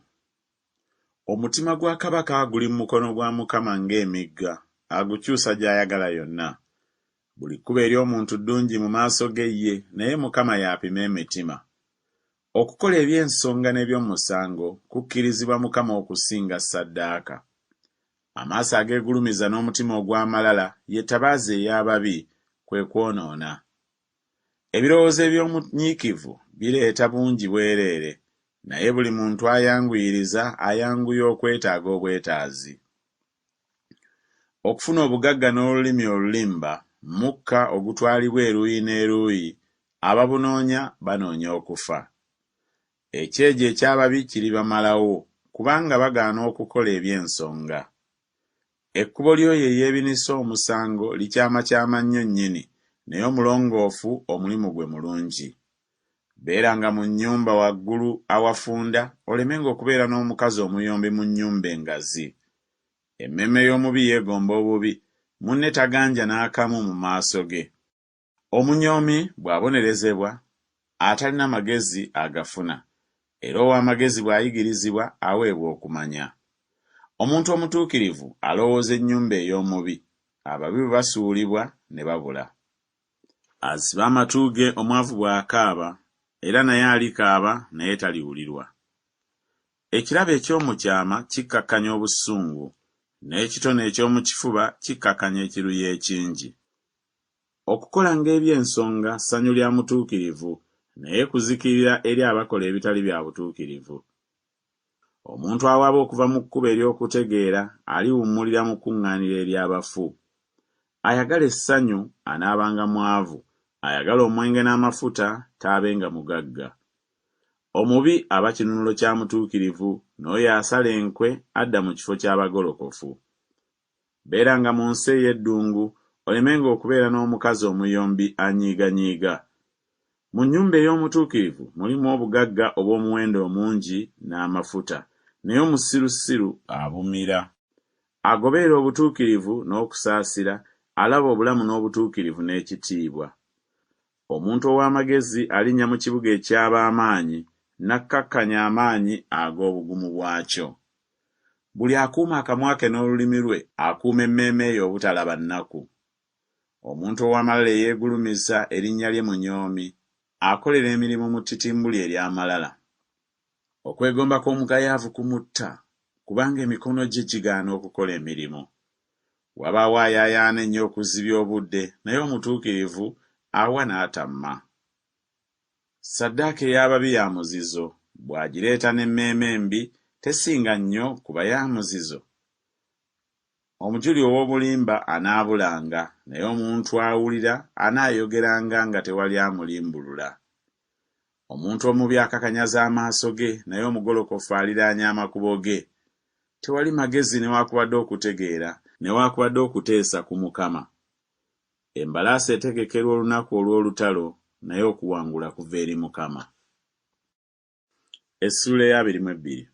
Omutima gwa kabaka guli mu mukono gwa Mukama ng'emigga, agukyusa gy'ayagala yonna. Buli kkubo ery'omuntu ddungi mu maaso ge ye, naye Mukama y'apima emitima. Okukola eby'ensonga n'eby'omusango kukkirizibwa Mukama okusinga ssaddaaka. Amaaso ageegulumiza n'omutima ogw'amalala ye ttabaaza ey'ababi, kwe kwonoona. Ebirowoozo eby'omunyiikivu bireeta bungi bwereere, naye buli muntu ayanguyiriza ayanguya okwetaaga obwetaazi. Okufuna obugagga n'olulimi olulimba, mukka ogutwalibwa eruuyi n'eruuyi, ababunoonya banoonya okufa. Ekyejo eky'ababi kiribamalawo, kubanga bagaana okukola eby'ensonga. Ekkubo ly'oyo eyeebinisa omusango likyamakyama nnyo nnyini, naye omulongoofu omulimu gwe mulungi. Beeranga mu nnyumba waggulu awafunda, olemenga okubeera n'omukazi omuyombi mu nnyumba engazi. Emmeeme y'omubi yeegomba obubi, munne taganja n'akamu mu maaso ge. Omunyoomi bw'abonerezebwa, atalina magezi agafuna, era ow'amagezi bw'ayigirizibwa aweebwa okumanya. Omuntu omutuukirivu alowooza ennyumba ey'omubi, ababi bwe basuulibwa ne babula. Aziba amatu ge omwavu bw'akaaba, era naye alikaaba naye taliwulirwa. Ekirabo eky'omukyama kikkakkanya obusungu, n'ekitone eky'omu kifuba kikkakkanya ekiruyi ekingi. Okukola ng'eby'ensonga ssanyu lya mutuukirivu, naye kuzikirira eri abakola ebitali bya butuukirivu. Omuntu awaaba okuva mu kkubo ery'okutegeera aliwummulira mu kkuŋŋaaniro ery'abafu. Ayagala essanyu anaabanga mwavu, ayagala omwenge n'amafuta taabenga mugagga. Omubi aba kinunulo kya mutuukirivu, n'oyo asala enkwe adda mu kifo ky'abagolokofu. Beeranga mu nsi ey'eddungu, olemenga okubeera n'omukazi omuyombi anyiiganyiiga. Mu nnyumba ey'omutuukirivu mulimu obugagga obw'omuwendo omungi n'amafuta, naye omusirusiru abumira. Agoberera obutuukirivu n'okusaasira, alaba obulamu n'obutuukirivu n'ekitiibwa. Omuntu ow'amagezi alinnya mu kibuga eky'ab'amaanyi, n'akkakkanya amaanyi ag'obugumu bwakyo. Buli akuuma akamwa ke n'olulimi lwe akuuma emmeeme ye obutalaba nnaku. Omuntu ow'amalala eyeegulumiza erinnya lye munyoomi, akolera emirimu mu ttitimbuli ery'amalala. Okwegomba kw'omugayaavu kumutta, kubanga emikono gye gigaana okukola emirimu. Wabaawo ayaayaana ennyo okuzibya obudde, naye omutuukirivu awa n'atamma. Ssaddaaka ey'ababi ya muzizo, bw'agireeta n'emmeeme embi tesinga nnyo kuba ya muzizo. Omujuli ow'obulimba anaabulanga, naye omuntu awulira anaayogeranga nga tewali amulimbulula. Omuntu omubi akakanyaza amaaso ge, naye omugolokofu aliraanya amakubo ge. Tewali magezi newaakubadde okutegeera, newaakubadde okuteesa ku Mukama. Embalaasi etegekerwa olunaku olw'olutalo, naye okuwangula kuva eri Mukama. Essuula ya 22.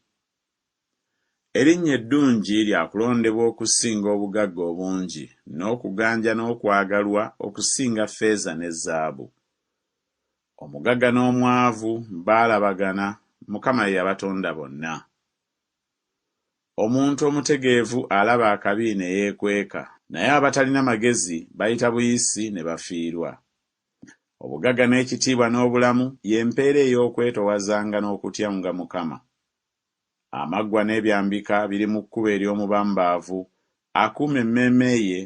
Erinnya eddungi lyakulondebwa okusinga obugagga obungi, n'okuganja n'okwagalwa okusinga ffeeza ne zaabu. Omugagga n'omwavu baalabagana, Mukama ye yabatonda bonna. Omuntu omutegeevu alaba akabi ne yeekweka, naye abatalina magezi bayita buyisi ne bafiirwa. Obugagga n'ekitiibwa n'obulamu y'empeera ey'okwetowazanga n'okutyanga Mukama. Amaggwa n'ebyambika biri mu kkubo ery'omubambaavu, akuuma emmeeme ye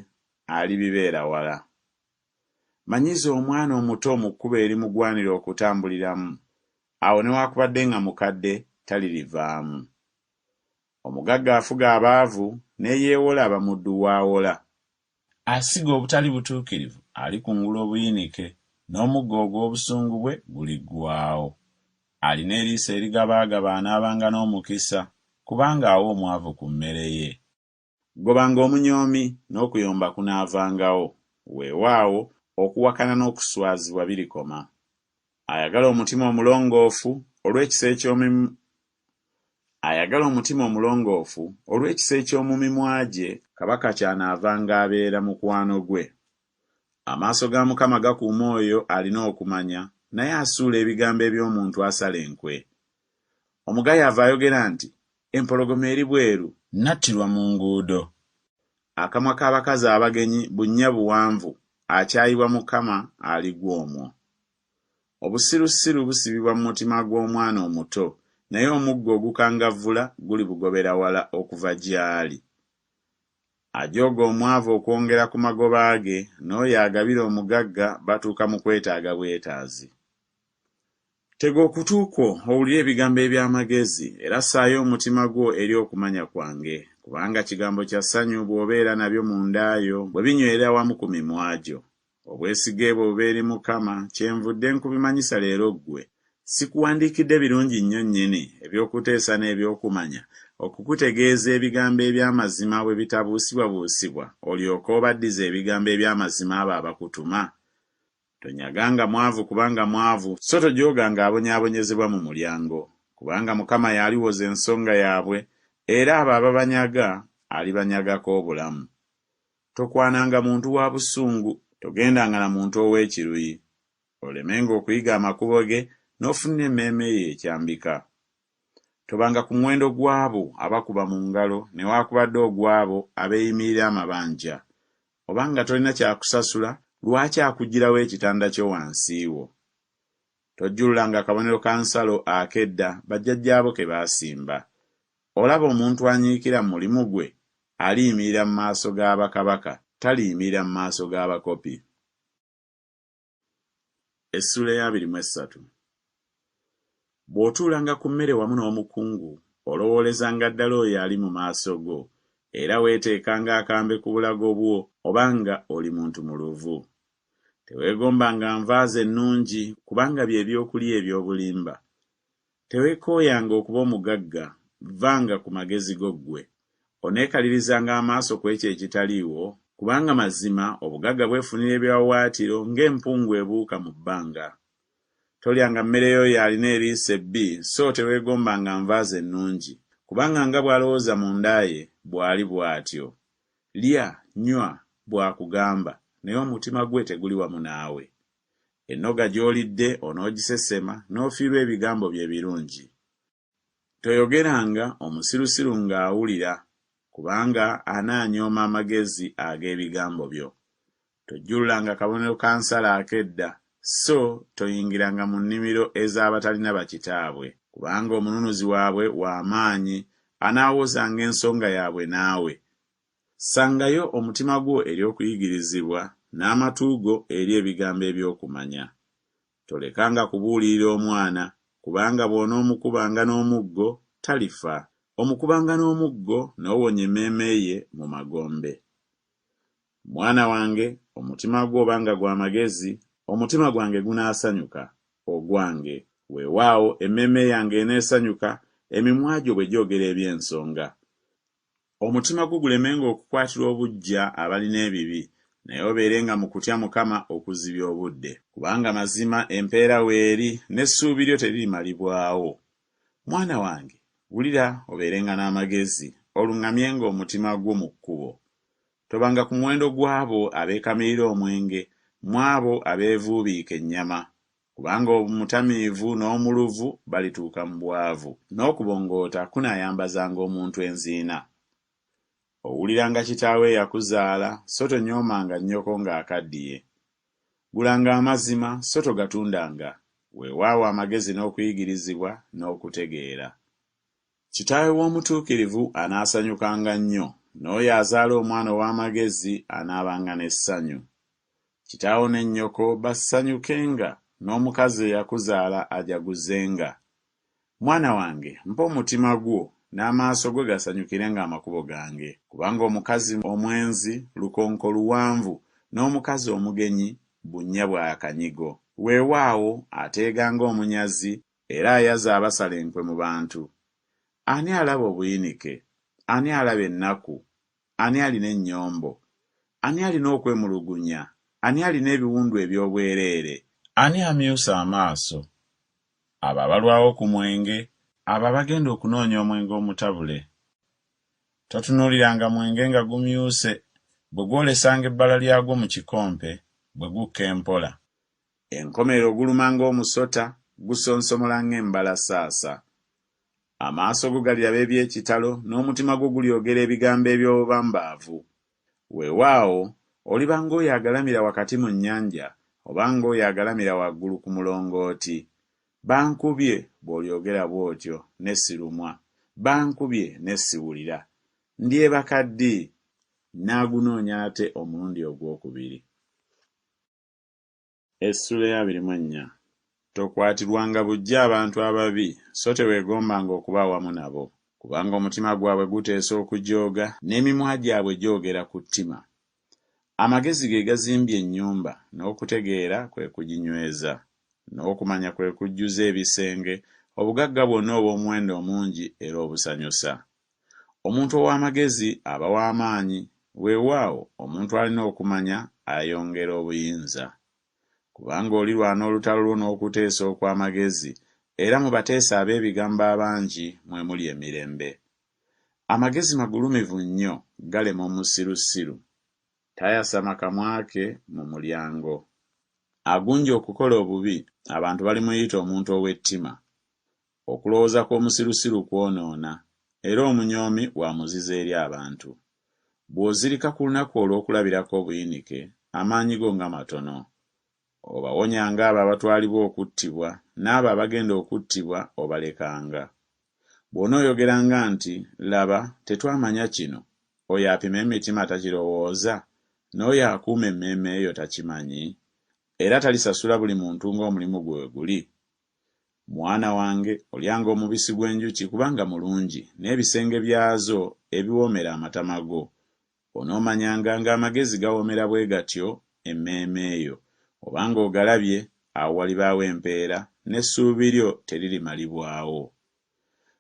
alibibeera wala. Manyiza omwana omuto mu kkubo erimugwanira okutambuliramu, awo newaakubadde nga mukadde talirivaamu. Omugagga afuga abaavu n'eyeewola abamuddu w'awola. Asiga obutali butuukirivu alikungula obuyinike, n'omuggo ogw'obusungu bwe guliggwaawo. Alina eriiso erigabaagaba anaabanga n'omukisa, kubanga awa omwavu ku mmere ye. Gobanga omunyoomi n'okuyomba kunaavangawo, weewaawo okuwakana n'okuswazibwa birikoma. Ayagala omutima omulongoofu olw'ekisa eky'omu mimwa gye, kabaka kyanaavanga abeera mukwano gwe. Amaaso ga Mukama gakuuma oyo alina okumanya, naye asuula ebigambo eby'omuntu asala enkwe. Omugayaavu ayogera nti, empologoma eri bweru, nattirwa mu nguudo. Akamwa k'abakazi abagenyi bunnya buwanvu, akyayibwa Mukama aligwa omwo. Obusirusiru busibibwa mu mutima gw'omwana omuto, naye omuggo ogukangavvula gulibugobera wala okuva gy'ali. Ajooga omwavu okwongera ku magoba ge, n'oyo agabira omugagga batuuka mu kwetaaga bwetaazi. Tega okutu kwo owulire ebigambo eby'amagezi, era ssaayo omutima gwo eri okumanya kwange, kubanga kigambo kya ssanyu bw'obeera nabyo mu ndaayo bwe binywera wamu ku mimwa gyo. Obwesige bwo buba eri Mukama, kyenvudde nkubimanyisa leero ggwe. Sikuwandiikidde birungi nnyo nnyini eby'okuteesa n'eby'okumanya, okukutegeeza ebigambo eby'amazima bwe bitabuusibwabuusibwa, olyoke obaddize ebigambo eby'amazima abo abakutuma. Tonyaganga mwavu kubanga mwavu, so tojooganga abonyaabonyezebwa mu mulyango, kubanga Mukama y'aliwoza ensonga yaabwe, era abo ababanyaga alibanyagako obulamu. Tokwananga muntu wa busungu, togendanga na muntu ow'ekiruyi, olemenga okuyiga amakubo ge n'ofunira emmeeme ye ekyambika. Tobanga ku muwendo gw'abo abakuba mu ngalo, newaakubadde ogw'abo abeeyimirira amabanja. Obanga tolina kyakusasula, lwaki akuggyirawo ekitanda kyo wansi wo? Tojjululanga akabonero ka nsalo akedda bajjajjaabo ke baasimba. Olaba omuntu anyiikira mu mulimu gwe, aliyimirira mu maaso g'abakabaka, taliyimirira mu maaso g'abakopi. Essuula ya 23. Bw'otuulanga ku mmere wamu n'omukungu, olowoolezanga ddala oyo ali mu maaso go, era weeteekanga akambe ku bulago bwo obanga oli muntu muluvu. Teweegombanga nva ze ennungi, kubanga bye byokulya eby'obulimba. Teweekooyanga okuba omugagga, vanga ku magezi go ggwe. Oneekalirizanga amaaso ku ekyo ekitaliiwo, kubanga mazima obugagga bwefunira ebiwawaatiro ng'empungu ebuuka mu bbanga. Tolyanga mmere y'oyo alina eriiso ebbi, so teweegombanga nva ze ennungi, kubanga nga bw'alowooza munda ye bw'ali bw'atyo. Lya, nywa bw'akugamba, naye omutima gwe teguli wamu naawe. Ennoga gy'olidde onoogisesema n'ofiirwa ebigambo bye birungi. Toyogeranga omusirusiru ng'awulira, kubanga anaanyooma amagezi ag'ebigambo byo. Tojjululanga kabonero ka nsala akedda, so toyingiranga mu nnimiro ez'abatalina bakitaabwe, kubanga omununuzi waabwe w'amaanyi anaawozanga ensonga yaabwe naawe. Sangayo omutima gwo eri okuyigirizibwa, n'amatu go eri ebigambo eby'okumanya. Tolekanga kubuulirira omwana, kubanga bw'onoomukubanga n'omuggo talifa. Omukubanga n'omuggo n'owonya emmeeme ye mu magombe. Mwana wange, omutima gwo obanga gwa magezi, omutima gwange gunaasanyuka, ogwange. Weewaawo emmeeme yange eneesanyuka, emimwa gyo bwe gyogera eby'ensonga. Omutima gwo gulemenga okukwatirwa obuggya abalina ebibi, naye obeerenga mu kutya Mukama okuzibya obudde, kubanga mazima empeera weeri n'essuubi lyo teririmalibwawo. Mwana wange, wulira obeerenga n'amagezi, oluŋŋamyenga omutima gwo mu kkubo. Tobanga ku muwendo gw'abo abeekamirira omwenge, mu abo abeevuubiika ennyama, kubanga omutamiivu n'omuluvu balituuka mu bwavu, n'okubongoota kunaayambazanga omuntu enziina. Owuliranga kitaawe eyakuzaala, so tonyoomanga nnyoko ng'akaddiye. Gulanga amazima, so togatundanga, weewaawo amagezi n'okuyigirizibwa n'okutegeera. Kitaawe w'omutuukirivu anaasanyukanga nnyo, n'oyo azaala omwana ow'amagezi anaabanga n'essanyu. Kitaawo ne nnyoko basanyukenga, n'omukazi eyakuzaala ajaguzenga. Mwana wange, mpa omutima gwo, n'amaaso go gasanyukirenga amakubo gange, kubanga omukazi omwenzi lukonko luwanvu, n'omukazi omugenyi bunnya bwa kanyigo. Weewaawo ateeganga omunyazi, era ayaza abasala enkwe mu bantu. Ani alaba obuyinike? Ani alaba ennaku? Ani alina ennyombo? Ani alina okwemulugunya? Ani alina ebiwundu eby'obwereere? Ani amyusa amaaso? Abo abalwawo ku mwenge, abo abagenda okunoonya omwenge omutabule. Totunuuliranga mwenge nga gumyuse, bwe gwolesanga ebbala lyagwo mu kikompe, bwe gukka empola. Enkomerero guluma ng'omusota, gusonsomola ng'embalasaasa. Amaaso go galiraba eby'ekitalo, n'omutima gwo gulyogera ebigambo eby'obubambaavu. Weewaawo, oliba ng'oyo agalamira wakati mu nnyanja, oba ng'oyo agalamira waggulu ku mulongooti. Bankubye bw'olyogera bw'otyo, ne sirumwa. Bankubye ne siwulira. Ndyebaka ddi? Naagunoonya ate omulundi ogwokubiri. Essula ya 24. Tokwatirwanga buggya abantu ababi, so teweegombanga okuba awamu nabo, kubanga omutima gwabwe guteesa okujooga, n'emimwa gyabwe gyogera ku ttima. Amagezi ge gazimbye ennyumba, n'okutegeera kwe kuginyweza, n'okumanya kwe kujjuza ebisenge, obugagga bwonna obw'omuwendo omungi era obusanyusa. Omuntu ow'amagezi aba w'amaanyi, weewaawo omuntu alina okumanya ayongera obuyinza. Kubanga olirwana olutalo lwo n'okuteesa okw'amagezi, era mu bateesa ab'ebigambo abangi mwe muli emirembe. Amagezi magulumivu nnyo, galema omusirusiru. Tayasama kamwa ke mu mulyango. Agunja okukola obubi, abantu balimuyita omuntu ow'ettima. Okulowooza kw'omusirusiru kwonoona, era omunyoomi wa muzizo eri abantu. Bw'ozirika ku lunaku olw'okulabirako obuyinike, amaanyi go nga matono. Obawonyanga abo abatwalibwa okuttibwa, n'abo abagenda okuttibwa obalekanga. Bw'onooyogeranga nti, laba, tetwamanya kino, oyo apima emitima takirowooza, n'oyo akuuma emmeeme eyo takimanyi, era talisasula buli muntu ng'omulimu gwe guli. Mwana wange, olyanga omubisi gw'enjuki kubanga mulungi, n'ebisenge byazo ebiwoomera amatama go. Onoomanyanga ng'amagezi gawoomera bwe gatyo emmeeme eyo, obanga ogalabye awo walibaawo empeera n'essuubi lyo teririmalibwawo.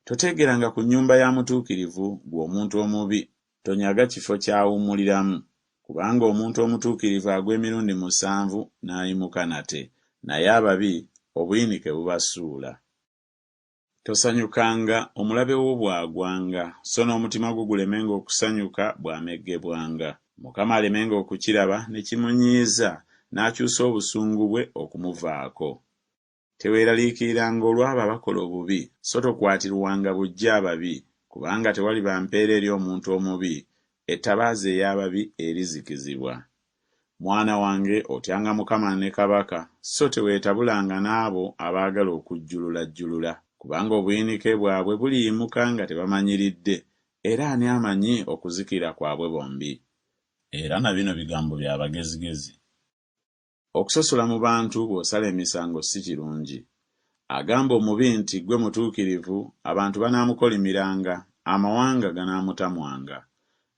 Totegeranga ku nnyumba ya mutuukirivu ggwe omuntu omubi, tonyaga kifo ky'awummuliramu, kubanga omuntu omutuukirivu agwa emirundi 7 n'ayimuka nate, naye ababi obuyinike bubasuula. Tosanyukanga omulabe wo bw'agwanga, so n'omutima gwo gulemenga okusanyuka bw'ameggebwanga. Mukama alemenga okukiraba ne kimunyiiza n'akyusa obusungu bwe okumuvaako. Teweeraliikiriranga olw'abo abakola obubi, so tokwatirwanga buggya ababi, kubanga tewaliba mpeera eri omuntu omubi, ettabaaza ey'ababi erizikizibwa. Mwana wange, otyanga Mukama ne kabaka, so teweetabulanga n'abo abaagala okujjululajjulula, kubanga obuyinike bwabwe buliyimuka nga tebamanyiridde, era ani amanyi okuzikira kwabwe bombi. Era na bino bigambo bya bagezigezi. Okusosola mu bantu bw'osala emisango si kirungi. Agamba omubi nti gwe mutuukirivu, abantu banaamukolimiranga, amawanga ganaamutamwanga.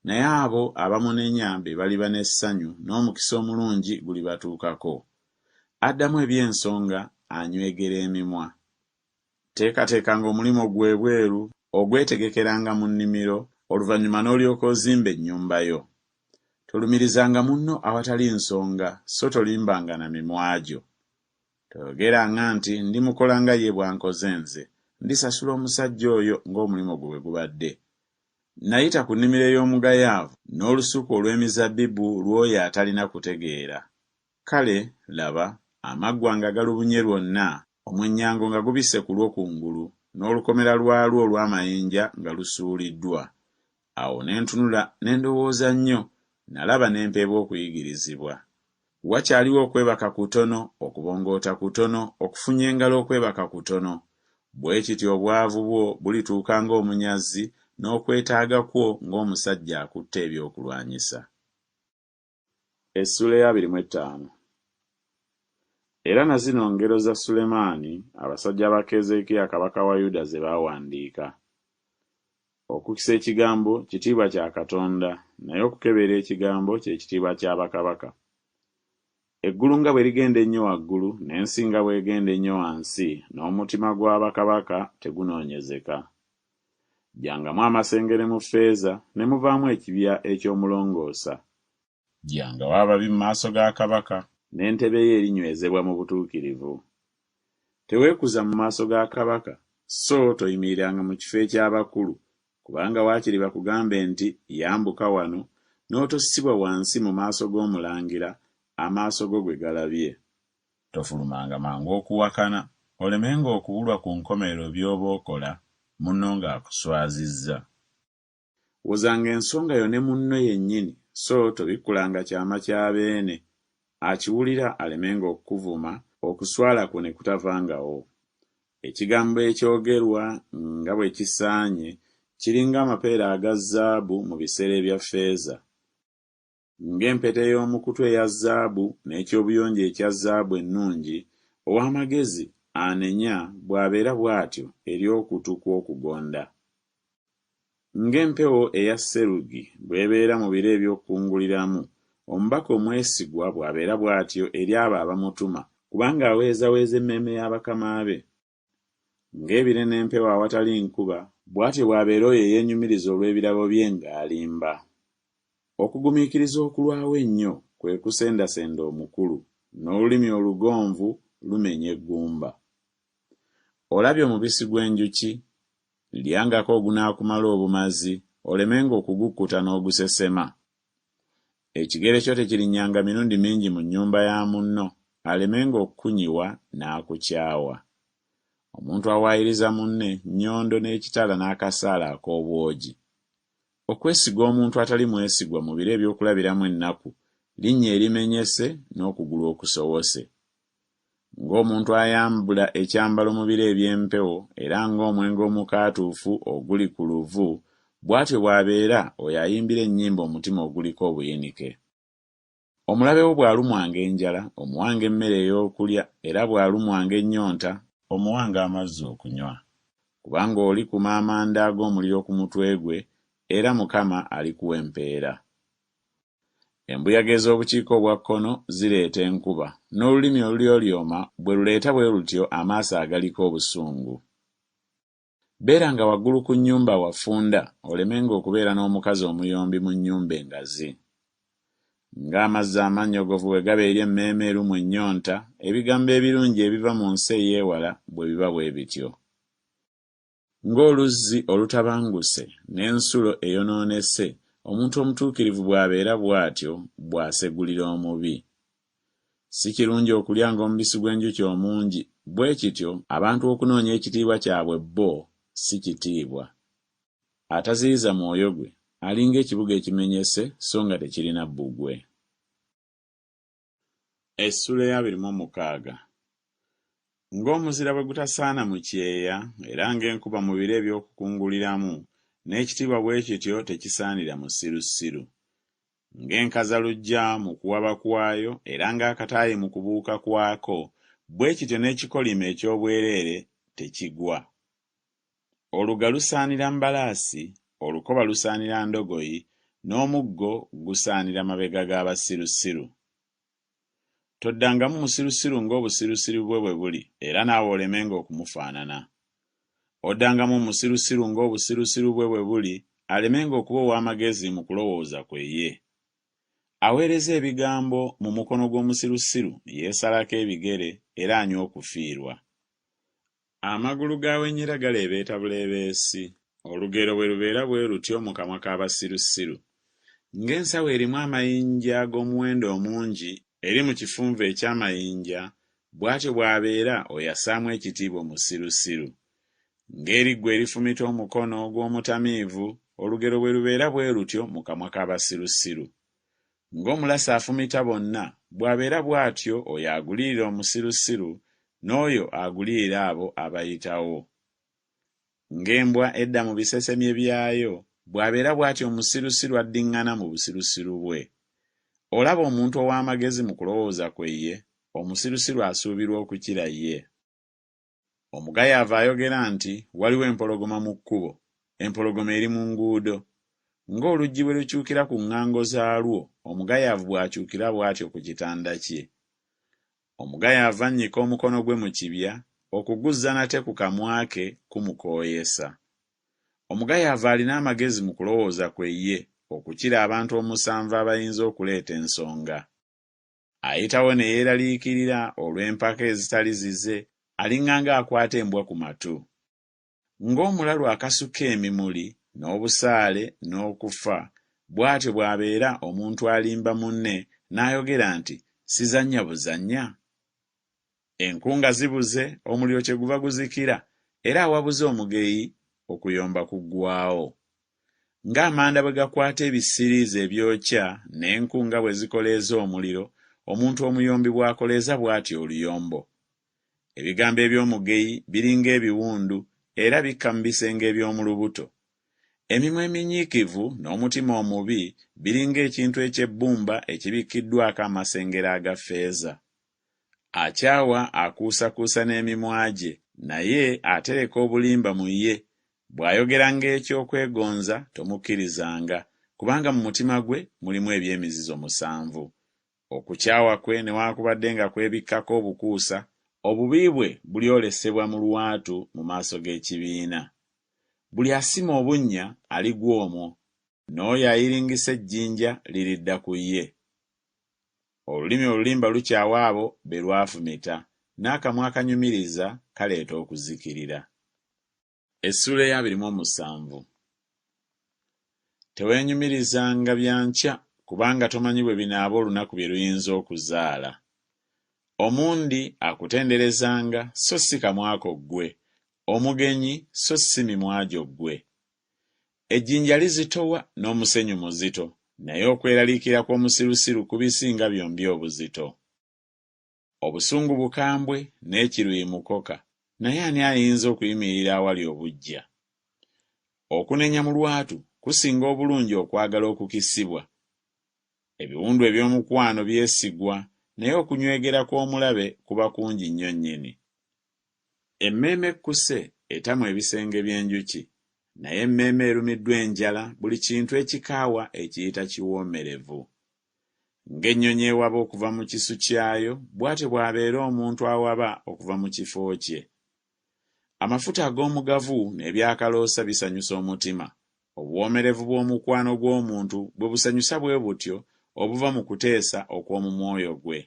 Naye abo abamunenya be baliba n'essanyu n'omukisa omulungi gulibatuukako. Addamu eby'ensonga anywegera emimwa. Teekateekanga omulimu gwe bweru, ogwetegekeranga mu nnimiro, oluvannyuma n'olyoka ozimba ennyumba yo. Tolumirizanga munno awatali nsonga, so tolimbanga na mimwa gyo. Toyogeranga nti ndimukola nga ye bw'ankoze nze, ndisasula omusajja oyo ng'omulimu gwe bwe gubadde. Nayita ku nnimiro ey'omugayaavu n'olusuku olw'emizabbibu lw'oyo atalina kutegeera. Kale laba, amaggwa nga galubunye lwonna, omwennyango nga gubisse ku lw'okungulu, n'olukomera lwalwo olw'amayinja nga lusuuliddwa. Awo ne ntunula ne ndowooza nnyo, nalaba ne mpeebwa okuyigirizibwa. Wakyaliwo okwebaka kutono, okubongoota kutono, okufunya engalo okwebaka kutono. Bwe kityo obwavu bwo bulituuka ng'omunyazi, n'okwetaaga kwo ng'omusajja akutte ebyokulwanyisa. Essula ya 25. Era na zino ngero za Sulemaani, abasajja ba Keezeekiya kabaka wa Yuda ze baawandiika. Okukisa ekigambo kitiibwa kya Katonda, naye okukebera ekigambo kye kitiibwa kya bakabaka. Eggulu nga bwe ligenda ennyo waggulu, n'ensi nga bw'egenda ennyo wansi, n'omutima gw'abakabaka tegunoonyezeka. Jjangamu amasengere mu ffeeza, ne muvaamu ekibya eky'omulongoosa. Jjangawo ababi mu maaso ga kabaka, n'entebe ye erinywezebwa mu butuukirivu. Teweekuza mu maaso ga kabaka, so toyimiriranga mu kifo eky'abakulu, kubanga waakiri bakugambe nti yambuka wano, n'otossibwa wansi mu maaso g'omulangira, amaaso go gwe galabye. Tofulumanga mangu okuwakana, olemenga okubulwa ku nkomerero by'oba okola, munno ng'akuswazizza. Wozanga ensonga yo ne munno yennyini, so tobikkulanga kyama kya beene. Akiwulira alemenga okukuvuma, okuswala kwo ne kutavangawo. Ekigambo ekyogerwa nga bwe kisaanye, kiringa amapeera aga zaabu mu biseera ebya ffeeza. Ng'empeta y'omukutu eya zaabu n'ekyobuyonjo ekya zaabu ennungi, ow'amagezi anenya bw'abeera bw'atyo eri okutu kw'okugonda. Ng'empewo eya serugi bw'ebeera mu biro eby'okukunguliramu, omubaka omwesigwa bw'abeera bw'atyo eri abo abamutuma, kubanga aweezaweeza emmeeme y'abakama be. Ng'ebire n'empewo awatali nkuba, bw'atyo bw'abeera oyo eyeenyumiriza olw'ebirabo bye ng'alimba. Okugumiikiriza okulwawo ennyo kwe kusendasenda omukulu, n'olulimi olugonvu lumenya eggumba. Olabye omubisi gw'enjuki? Lyangako ogunaakumala obumazi, olemenga okugukkuta n'ogusesema. Ekigere kyo tekirinnyanga mirundi mingi mu nnyumba ya munno, alemenga okukunyiwa n'akukyawa. Omuntu awaayiriza munne nnyondo n'ekitala n'akasaala ak'obwogi. Okwesiga omuntu atali mwesigwa mu biro eby'okulabiramu ennaku, linnya erimenyese n'okugulu okusowose. Ng'omuntu ayambula ekyambalo mu biro eby'empewo era ng'omwenge omukaatuufu oguli ku luvu, bw'atyo bw'abeera oyo ayimbira ennyimba omutima oguliko obuyinike. Omulabe wo bw'alumwanga enjala, omuwanga emmere ey'okulya, era bw'alumwanga ennyonta, omuwanga amazzi okunywa. Kubanga oli kuma amanda ag'omuliro ku mutwe gwe, era Mukama alikuwa empeera. Embuyaga ez'obukiika obwa kkono zireeta enkuba, n'olulimi olulyolyoma bwe luleeta bwe lutyo amaaso agaliko obusungu. Beera nga waggulu ku nnyumba wafunda olemenga okubeera n'omukazi omuyombi mu nnyumba engazi. Ng'amazzi amannyogovu bwe gaba eri emmeeme erumwa ennyonta, ebigambo ebirungi ebiva mu nsi ey'ewala bwe biba bwe bityo. Ng'oluzzi olutabanguse n'ensulo eyonoonese, omuntu omutuukirivu bw'abeera bw'atyo bw'asegulira omubi. Si kirungi okulya ng'omubisi gw'enjuki omungi, bwe kityo abantu okunoonya ekitiibwa kyabwe bo si kitiibwa. Ataziyiza mwoyo gwe alinga ekibuga ekimenyese so nga tekirina bbugwe. Essula ya 26. Ng'omuzira bwe gutasaana mu kyeya era ng'enkuba mu biro eby'okukunguliramu, n'ekitiibwa bwe kityo tekisaanira musirusiru. Ng'enkazaluggya mu kuwaba kwayo era ng'akataayi mu kubuuka kwako, bwe kityo n'ekikolimo eky'obwereere tekigwa. Oluga lusaanira mbalaasi, olukoba lusaanira ndogoyi, n'omuggo gusaanira mabega g'abasirusiru. Toddangamu musirusiru ng'obusirusiru bwe buli, era naawe olemenga okumufaanana. Oddangamu musirusiru ng'obusirusiru bwe buli, alemenga okuba ow'amagezi mu kulowooza kwe ye. Aweereza ebigambo mu mukono gw'omusirusiru yeesalako ebigere era anywa okufiirwa. Amagulu g'awenyera galeebeeta buleebeesi. Olugero bwe lubeera bwe lutyo mu kamwa k'abasirusiru. Ng'ensawo erimu amayinja ag'omuwendo omungi eri mu kifunvu eky'amayinja, bw'atyo bw'abeera oyasaamu ekitiibwa omusirusiru. Ng'eriggwa erifumita omukono ogw'omutamiivu, olugero bwe lubeera bwe lutyo mu kamwa k'abasirusiru. Ng'omulasi afumita bonna, bw'abeera bw'atyo oyo agulirira omusirusiru n'oyo agulirira abo abayitawo. Ng'embwa edda mu bisesemye byayo, bw'abeera bw'atyo omusirusiru addiŋŋana mu busirusiru bwe. Olaba omuntu ow'amagezi mu kulowooza kwe ye, omusirusiru asuubirwa okukira ye. Omugayaavu ayogera nti waliwo empologoma mu kkubo, empologoma eri mu nguudo. Ng'oluggi bwe lukyukira ku ŋŋango zaalwo, omugayaavu bw'akyukira bw'atyo ku kitanda kye. Omugayaavu annyika omukono gwe mu kibya, okuguzza nate ku kamwa ke kumukooyesa. Omugayaavu alina amagezi mu kulowooza kwe ye okukira abantu 7 abayinza okuleeta ensonga. Ayitawo ne yeeraliikirira olw'empaka ezitali zize, aliŋŋanga akwata embwa ku matu. Ng'omulalu akasuka emimuli n'obusaale n'okufa, bw'atyo bw'abeera omuntu alimba munne n'ayogera nti sizannya buzannya. Enkunga zibuze, omuliro kyeguva guzikira, era awabuze omugeyi okuyomba kuggwaawo. Ng'amanda bwe gakwata ebisiriiza ebyokya n'enkunga bwe zikoleeza omuliro, omuntu omuyombi bw'akoleeza bw'atyo oluyombo. Ebigambo eby'omugeyi biringa ebiwundu era bikka mu bisenge eby'omu lubuto. Emimwa eminyiikivu n'omutima omubi biringa ekintu eky'ebbumba ekibikkiddwako amasengera aga ffeeza. Akyawa akuusakuusa n'emimwa gye, naye atereka obulimba mu ye. Bw'ayogera ng'eky'okwegonza tomukkirizanga, kubanga mu mutima gwe mulimu eby'emizizo 7. Okukyawa kwe newaakubadde nga kwebikkako obukuusa, obubi bwe bulyolesebwa mu lwatu mu maaso g'ekibiina. Buli asima obunnya aligwa omwo, n'oyo ayiringisa ejjinja liridda ku ye. Olulimi olulimba lukyawa abo be lwafumita, n'akamwa akanyumiriza kaleeta okuzikirira. Essula ya 27. Teweenyumirizanga bya nkya, kubanga tomanyi bwe binaaba olunaku bye luyinza okuzaala. Omundi akutenderezanga so si kamwako ggwe, omugenyi so si mimwa gyo ggwe. Ejjinja lizitowa n'omusenyu muzito, naye okweraliikira kw'omusirusiru kubisinga byombi obuzito. Obusungu bukambwe n'ekiruyi mukoka, naye ani ayinza okuyimirira awali obuggya? Okunenya mu lwatu kusinga obulungi okwagala okukisibwa. Ebiwundu eby'omukwano byesigwa, naye okunywegera kw'omulabe kuba kungi nnyo nnyini. Emmeeme ekkuse etamwa ebisenge by'enjuki, naye emmeeme erumiddwa enjala buli kintu ekikaawa ekiyita kiwoomerevu. ng'ennyonyi ewaba okuva mu kisu kyayo, bw'atyo bw'abeera omuntu awaba okuva mu kifo kye. Amafuta ag'omugavu n'ebyakaloosa bisanyusa omutima. Obuwoomerevu bw'omukwano gw'omuntu bwe busanyusa bwe butyo obuva mu kuteesa okw'omu mwoyo gwe.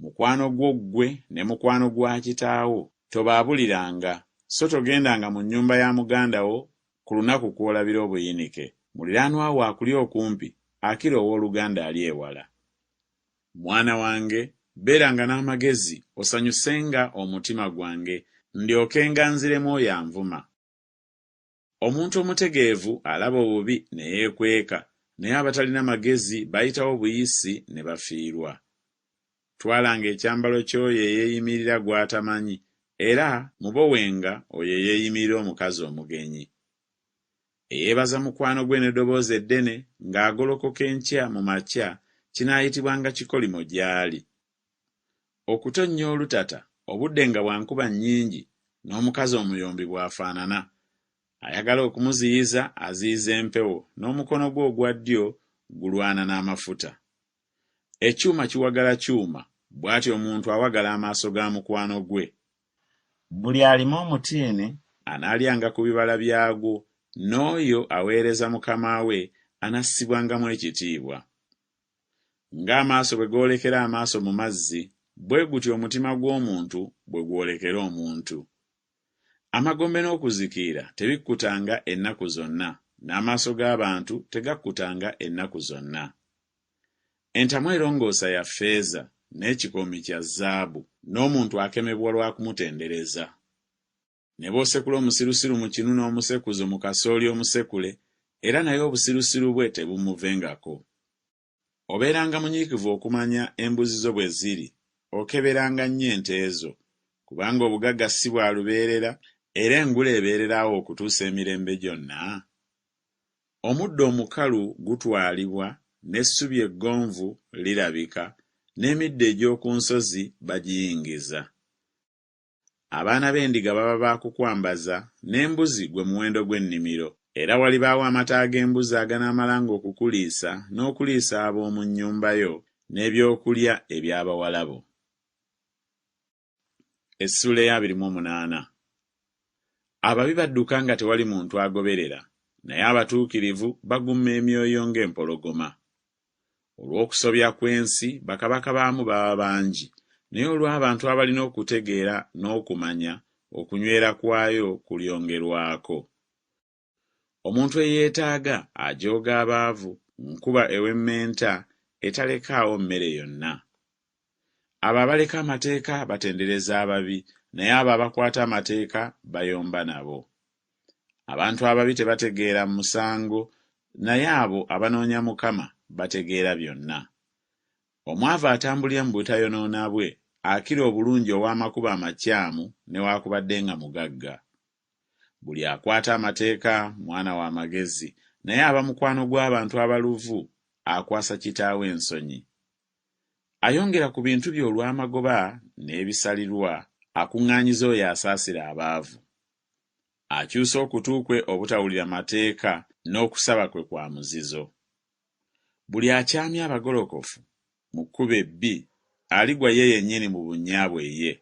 Mukwano gwo ggwe ne mukwano gwa kitaawo tobaabuliranga, so togendanga mu nnyumba ya muganda wo ku lunaku kw'olabira obuyinike. Muliraanwa wo akuli okumpi, akira ow'oluganda ali ewala. Mwana wange, beeranga n'amagezi osanyusenga omutima gwange, ndyokenga nziremu oyo anvuma. Omuntu omutegeevu alaba obubi ne yeekweka, naye abatalina magezi bayitawo buyisi ne bafiirwa. Twalanga ekyambalo ky'oyo eyeeyimirira gw'atamanyi, era mubowenga oyo eyeeyimirira omukazi omugenyi. Eyeebaza mukwano gwe n'eddoboozi eddene ng'agolokoka enkya mu makya, kinaayitibwanga kikolimo gy'ali. Okutonnya olutata obudde nga bwa nkuba nnyingi n'omukazi omuyombi bw'afaanana. Ayagala okumuziyiza aziyiza empewo, n'omukono gwe ogwa ddyo gulwana n'amafuta. Ekyuma kiwagala kyuma, bw'atyo omuntu awagala amaaso ga mukwano gwe. Buli alima omutiini anaalyanga ku bibala byagwo, n'oyo aweereza mukama we anassibwangamu ekitiibwa. Ng'amaaso bwe goolekera amaaso mu mazzi, bwe gutyo omutima gw'omuntu bwe gwolekera omuntu. Amagombe n'okuzikiira tebikkutanga ennaku zonna, n'amaaso g'abantu tegakkutanga ennaku zonna. Entamu erongoosa ya ffeeza, n'ekikoomi kya zaabu, n'omuntu akemebwa lwa kumutendereza. Ne bw'osekula omusirusiru mu kinu n'omusekuzo mu kasooli omusekule, era naye obusirusiru bwe tebumuvengako. Obeeranga munyiikivu okumanya embuzi zo bwe ziri, okeberanga nnyo ente ezo, kubanga obugagga si bwa lubeerera, era engula ebeererawo okutuusa emirembe gyonna. Omuddo omukalu gutwalibwa, n'essubi eggonvu lirabika, n'emiddo egy'oku nsozi bagiyingiza. Abaana b'endiga baba baakukwambaza, n'embuzi gwe muwendo gw'ennimiro, era walibaawo amata ag'embuzi aganaamalanga okukuliisa n'okuliisa ab'omu nnyumba yo n'ebyokulya eby'abawala bo. Essula ya 28. Ababi badduka nga tewali muntu agoberera, naye abatuukirivu bagumma emyoyo ng'empologoma. Olw'okusobya kw'ensi bakabaka baamu baba bangi, naye olw'abantu abalina okutegeera n'okumanya, okunywera kwayo kulyongerwako. Omuntu eyeetaaga ajooga abaavu, nkuba ew'emmenta etalekaawo mmere yonna. Abo abaleka amateeka batendereza ababi, naye abo abakwata amateeka bayomba nabo. Abantu ababi tebategeera musango, naye abo abanoonya Mukama bategeera byonna. Omwavu atambulira mu butayonoona bwe akira obulungi ow'amakubo amakyamu newaakubadde nga mugagga. Buli akwata amateeka mwana wa magezi, naye aba mukwano gw'abantu abaluvu akwasa kitaawe ensonyi. Ayongera ku bintu bye olw'amagoba n'ebisalirwa, akuŋŋaanyiza oyo asaasira abaavu. Akyusa okutu kwe obutawulira mateeka, n'okusaba kwe kwa muzizo. Buli akyamya abagolokofu mu kkubo ebbi aligwa ye yennyini mu bunyaabwe ye,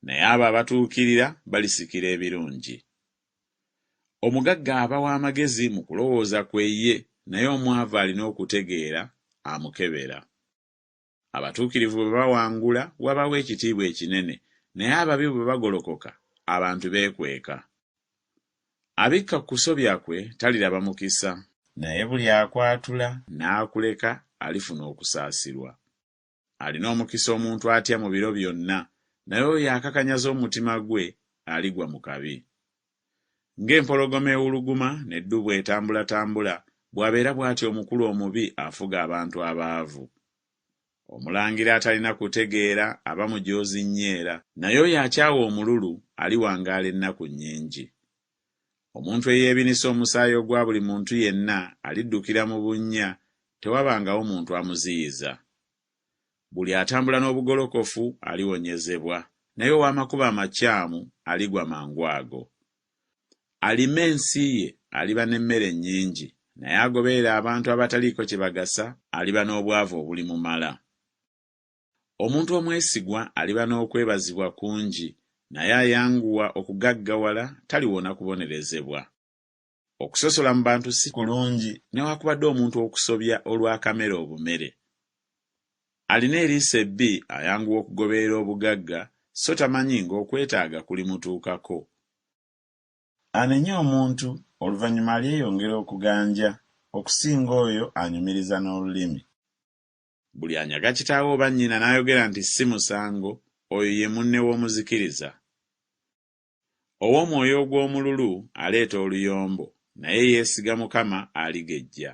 naye abo abatuukirira balisikira ebirungi. Omugagga aba w'amagezi mu kulowooza kwe ye, naye omwavu alina okutegeera amukebera. Abatuukirivu bwe bawangula wabawo ekitiibwa ekinene, naye ababi bwe bagolokoka abantu beekweka. Abikka ku kusobya kwe taliraba mukisa, naye buli akwatula n'akuleka alifuna okusaasirwa. Alina omukisa omuntu atya mu biro byonna, naye oyo akakanyaza omutima gwe aligwa mu kabi. Ng'empologoma ewuluguma n'eddubu etambulatambula, bw'abeera bw'atyo omukulu omubi afuga abantu abaavu. Omulangira atalina kutegeera aba mujoozi nnyeera, naye oyo akyawa omululu aliwangaala ennaku nnyingi. Omuntu eyeebinisa omusaayi ogwa buli muntu yenna aliddukira mu bunnya, tewabangawo muntu amuziyiza. Buli atambula n'obugolokofu aliwonyezebwa, naye ow'amakubo amakyamu aligwa mangu ago. Alima ensi ye aliba n'emmere nnyingi, naye agoberera abantu abataliiko kye bagasa aliba n'obwavu obulimumala. Omuntu omwesigwa aliba n'okwebazibwa kungi, naye ayanguwa okugaggawala taliwona kubonerezebwa. Okusosola mu bantu si kulungi newaakubadde omuntu okusobya olw'akamere obumere. Alina eriiso ebbi ayanguwa okugoberera obugagga so tamanyi ng'okwetaaga kulimutuukako. Anenya omuntu oluvannyuma alyeyongera okuganja okusinga oyo anyumiriza n'olulimi. Buli anyaga kitaawe oba nnyina n'ayogera nti si musango, oyo ye munne w'omuzikiriza. Ow'omwoyo ogw'omululu aleeta oluyombo, naye yeesiga Mukama aligejja.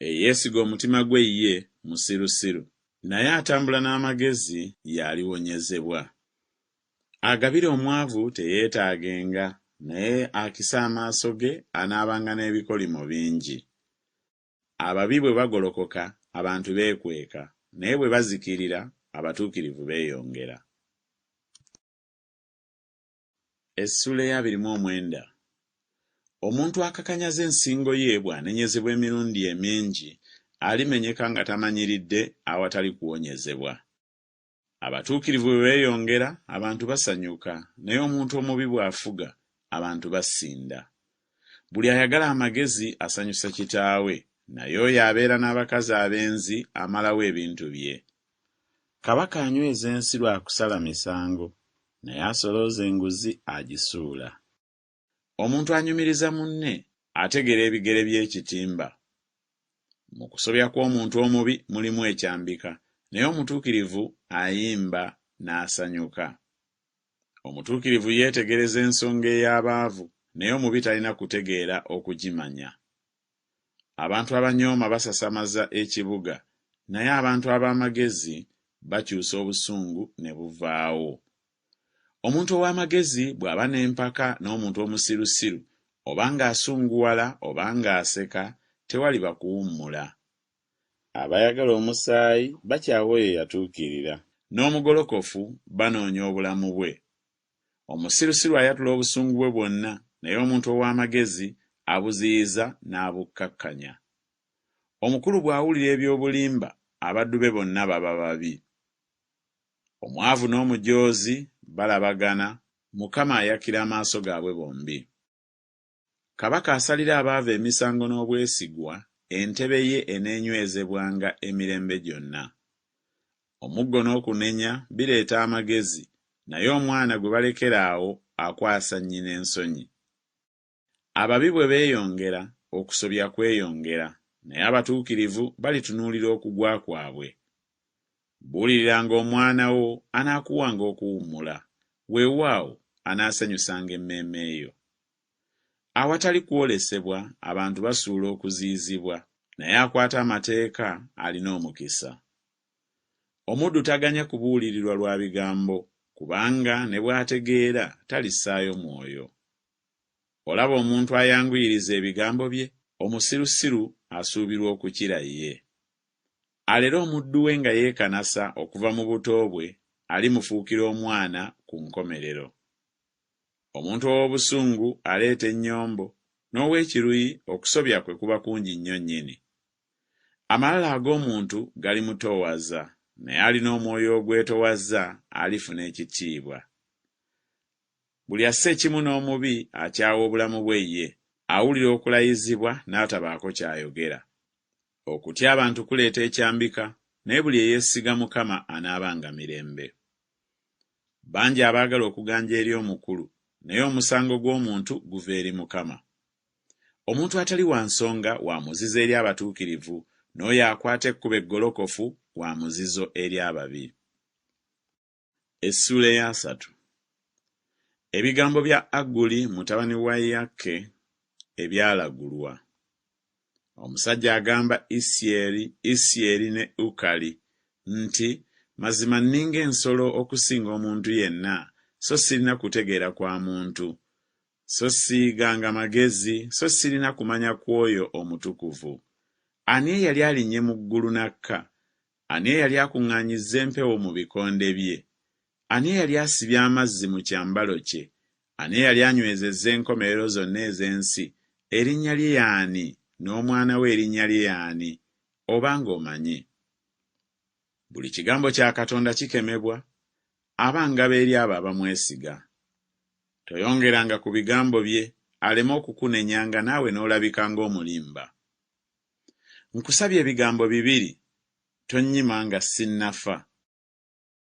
Eyeesiga omutima gwe ye musirusiru, naye atambula n'amagezi y'aliwonyezebwa. Agabira omwavu teyeetaagenga, naye akisa amaaso ge anaabanga n'ebikolimo bingi. Ababi bwe bagolokoka abantu beekweka, naye bwe bazikirira abatuukirivu beeyongera. Essula ya 29. Omuntu akakanyaza ensingo ye bw'anenyezebwa emirundi emingi alimenyeka nga tamanyiridde awatali kuwonyezebwa. Abatuukirivu bwe beeyongera abantu basanyuka, naye omuntu omubi bw'afuga abantu basinda. Buli ayagala amagezi asanyusa kitaawe, naye oyo abeera n'abakazi abenzi amalawo ebintu bye. Kabaka anyweza ensi lwa kusala misango, naye asolooza enguzi agisuula. Omuntu anyumiriza munne ategera ebigere by'ekitimba. Mu kusobya kw'omuntu omubi mulimu ekyambika, naye omutuukirivu ayimba n'asanyuka. Omutuukirivu yeetegereza ensonga ey'abaavu, naye omubi talina kutegeera okugimanya. Abantu abanyooma basasamaza ekibuga, naye abantu ab'amagezi bakyusa obusungu ne buvaawo. Omuntu ow'amagezi bw'aba n'empaka n'omuntu omusirusiru, oba ng'asunguwala oba ng'aseka, tewaliba kuwummula. Abayagala omusaayi bakyawa oyo yatuukirira, n'omugolokofu banoonya obulamu bwe. Omusirusiru ayatula obusungu bwe bwonna, naye omuntu ow'amagezi abuziyiza n'abukkakkanya. Omukulu bw'awulira eby'obulimba, abaddu be bonna baba babi. Omwavu n'omujoozi balabagana, Mukama ayakira amaaso gaabwe bombi. Kabaka asalira abaavu emisango n'obwesigwa, entebe ye eneenywezebwanga emirembe gyonna. Omuggo n'okunenya bireeta amagezi, naye omwana gwe balekera awo akwasa nnyina ensonyi. Ababi bwe beeyongera, okusobya kweyongera, naye abatuukirivu balitunuulira okugwa kwabwe. Buuliriranga omwana wo anaakuwanga okuwummula, weewaawo anaasanyusanga emmeeme yo. Awatali kwolesebwa abantu basuula okuziyizibwa, naye akwata amateeka alina omukisa. Omuddu taganya kubuulirirwa lwa bigambo, kubanga ne bw'ategeera talissaayo mwoyo. Olaba omuntu ayanguyiriza ebigambo bye, omusirusiru asuubirwa okukira ye. Alera omuddu we nga yeekanasa okuva mu buto bwe, alimufuukira omwana ku nkomerero. Omuntu ow'obusungu aleeta ennyombo, n'ow'ekiruyi okusobya kwe kuba kungi nnyo nnyini. Amalala ag'omuntu galimutoowaza, naye alina omwoyo ogwetoowaza alifuna ekitiibwa. Buli asse ekimu n'omubi akyawa obulamu bwe ye, awulira okulayizibwa n'atabaako ky'ayogera. Okutya abantu kuleeta ekyambika, naye buli eyeesiga Mukama anaabanga mirembe. Bangi abaagala okuganja eri omukulu, naye omusango gw'omuntu guva eri Mukama. Omuntu atali wa nsonga wa muzizo eri abatuukirivu, n'oyo akwata ekkubo eggolokofu wa muzizo eri ababi. Essula ya 3. Ebigambo bya Aguli mutabani wa Yake ebyalagulwa. Omusajja agamba Isyeri ne Ukali nti, mazima nninga ensolo okusinga omuntu yenna, so sirina kutegeera kwa muntu, so siiganga magezi, so sirina kumanya kw'oyo omutukuvu. Ani eyali alinnye mu ggulu n'akka? Ani eyali akuŋŋaanyizza empewo mu bikonde bye? Ani eyali asibye amazzi mu kyambalo kye? Ani eyali anywezezza enkomerero zonna ez'ensi? Erinnya lye y'ani? n'omwana we erinnya lye y'ani, obanga omanyi. Buli kigambo kya Katonda kikemebwa, abangaba eri abo abamwesiga. Toyongeranga ku bigambo bye, aleme okukunenyanga naawe n'olabika ng'omulimba. Nkusabye ebigambo bibiri, tonnyimanga sinnafa.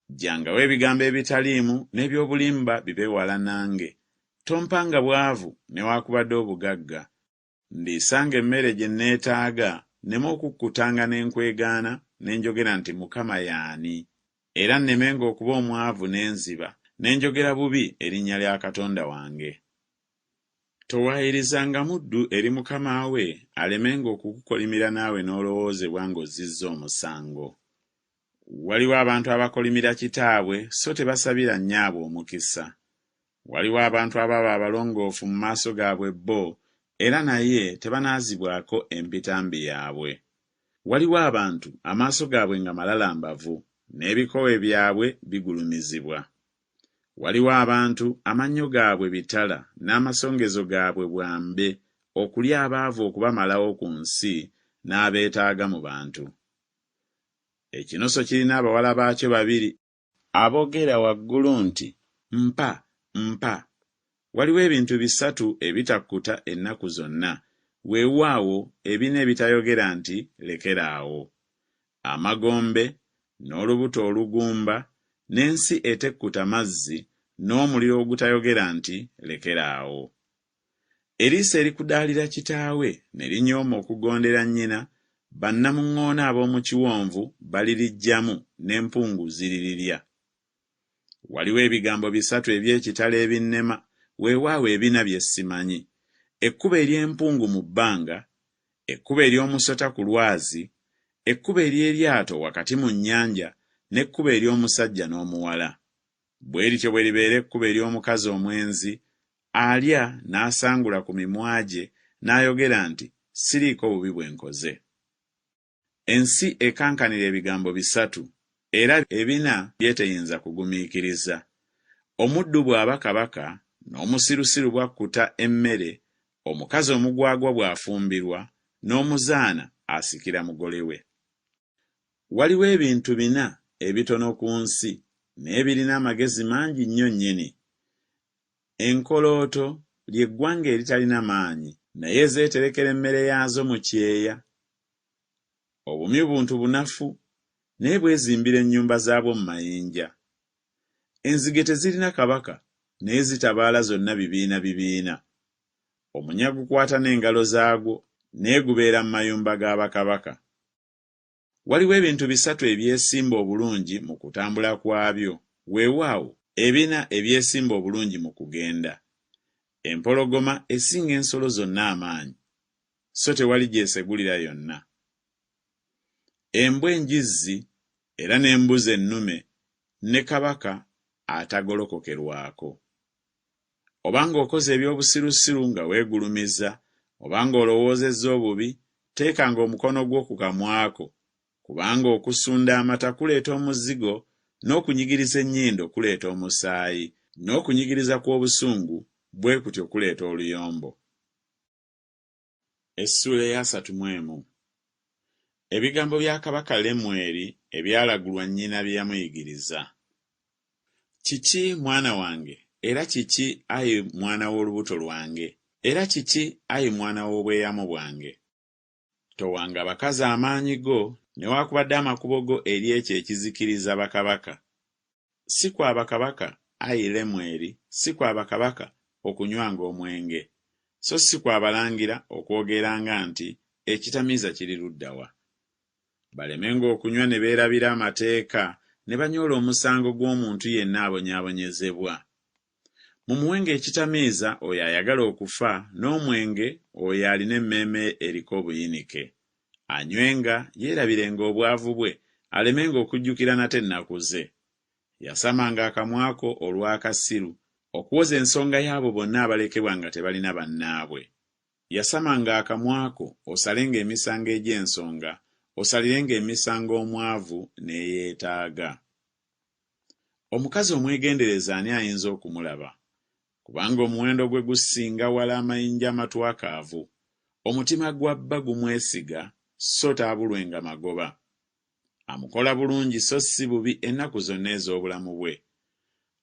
Jjangawo ebigambo ebitaliimu n'eby'obulimba bibe wala nange. Tompanga bwavu newaakubadde obugagga. Ndiisanga emmere gye neetaaga, nneme okukkutanga n'enkwegaana ne njogera nti Mukama y'ani, era nnemenga okuba omwavu n'enziba, ne njogera bubi erinnya lya Katonda wange. Towaayirizanga muddu eri mukama we alemenga okukukolimira naawe n'olowoozebwa ng'ozizza omusango. Waliwo abantu abakolimira kitaabwe so tebasabira nnyaabwe omukisa. Waliwo abantu ababa abalongoofu mu maaso gaabwe bo era naye tebanaazibwako empitambi yaabwe. Waliwo abantu amaaso gaabwe nga malalambavu n'ebikowe byabwe bigulumizibwa. Waliwo abantu amannyo gaabwe bitala n'amasongezo gaabwe bwambe okulya abaavu okubamalawo ku nsi n'abeetaaga mu bantu. Ekinoso kirina abawala baakyo babiri aboogera waggulu nti mpa, mpa. Waliwo ebintu bisatu ebitakkuta ennaku zonna, weewaawo ebina ebitayogera nti lekeraawo: amagombe, n'olubuto olugumba, n'ensi etekkuta mazzi, n'omuliro ogutayogera nti lekeraawo. Eriiso erikudaalira kitaawe ne linyooma okugondera nnyina, bannamuŋŋoona ab'omu kiwonvu baliriggyamu n'empungu ziririrya. Waliwo ebigambo bisatu eby'ekitalo ebinnema, weewaawo ebina bye simanyi: ekkubo ery'empungu mu bbanga, ekkubo ery'omusota ku lwazi, ekkubo ery'eryato wakati mu nnyanja, n'ekkubo ery'omusajja n'omuwala. Bwe lityo bwe libeera ekkubo ery'omukazi omwenzi, alya n'asangula ku mimwa gye n'ayogera nti siriiko bubi bwe nkoze. Ensi ekankanira ebigambo bisatu, era ebina byeteyinza kugumiikiriza. Omuddu bw'aba kabaka, n'omusirusiru bw'akkuta emmere, omukazi omugwagwa bw'afumbirwa, n'omuzaana asikira mugole we. Waliwo ebintu bina ebitono ku nsi naye birina amagezi mangi nnyo nnyini. Enkolooto ly'eggwanga eritalina maanyi, naye zeeterekera emmere yaazo mu kyeya. Obumyu buntu bunafu, naye bwezimbira ennyumba zaabwo mu mayinja. Enzige tezirina kabaka, naye zitabaala zonna bibiina bibiina. Omunya gukwata n'engalo zaagwo, naye gubeera mu mayumba g'abakabaka. Waliwo ebintu bisatu ebyesimba obulungi mu kutambula kwabyo, weewaawo ebina ebyesimba obulungi mu kugenda. Empologoma esinga ensolo zonna amaanyi, so tewali gyesegulira yonna. Embwa enjizzi era n'embuzi ennume, ne kabaka atagolokokerwako. Obanga okoze eby'obusirusiru nga weegulumiza, obanga olowoozezza obubi, teekanga omukono gwo ku kamwako, kubanga okusunda amata kuleeta omuzigo, n'okunyigiriza ennyindo kuleeta omusaayi, n'okunyigiriza kw'obusungu bwe kutyo kuleeta oluyombo. Essuula eya 31. Ebigambo bya kabaka Lemweri ebyalagulwa nnyina bye yamuyigiriza. Kiki mwana wange, era kiki ayi mwana w'olubuto lwange, era kiki ayi mwana w'obweyamo bwange? Towanga bakazi amaanyi go, newaakubadde amakubo go eri ekyo ekizikiriza bakabaka. Si kwa bakabaka ayi Lemweri, si kwa bakabaka okunywanga omwenge, so si kwa balangira okwogeranga nti ekitamiiza kiri luddawa. Balemenga okunywa ne beerabira amateeka, ne banyoola omusango gw'omuntu yenna abonyaabonyezebwa. Mumuwenga ekitamiiza oyo ayagala okufa, n'omwenge oyo alina emmeeme eriko obuyinike. Anywenga yeerabirenga obwavu bwe, alemenga okujjukira nate ennaku ze. Yasamanga akamwako olw'akasiru, okuwoza ensonga y'abo bonna abalekebwa nga tebalina bannaabwe. Yasamanga akamwako osalenga emisango egy'ensonga, osalirenga emisango omwavu n'eyeetaaga. Omukazi omwegendereza ani ayinza okumulaba? Kubanga omuwendo gwe gusinga wala amayinja amatwakaavu. Omutima gwa bba gumwesiga so taabulwenga magoba. Amukola bulungi so si bubi ennaku zonna ez'obulamu bwe.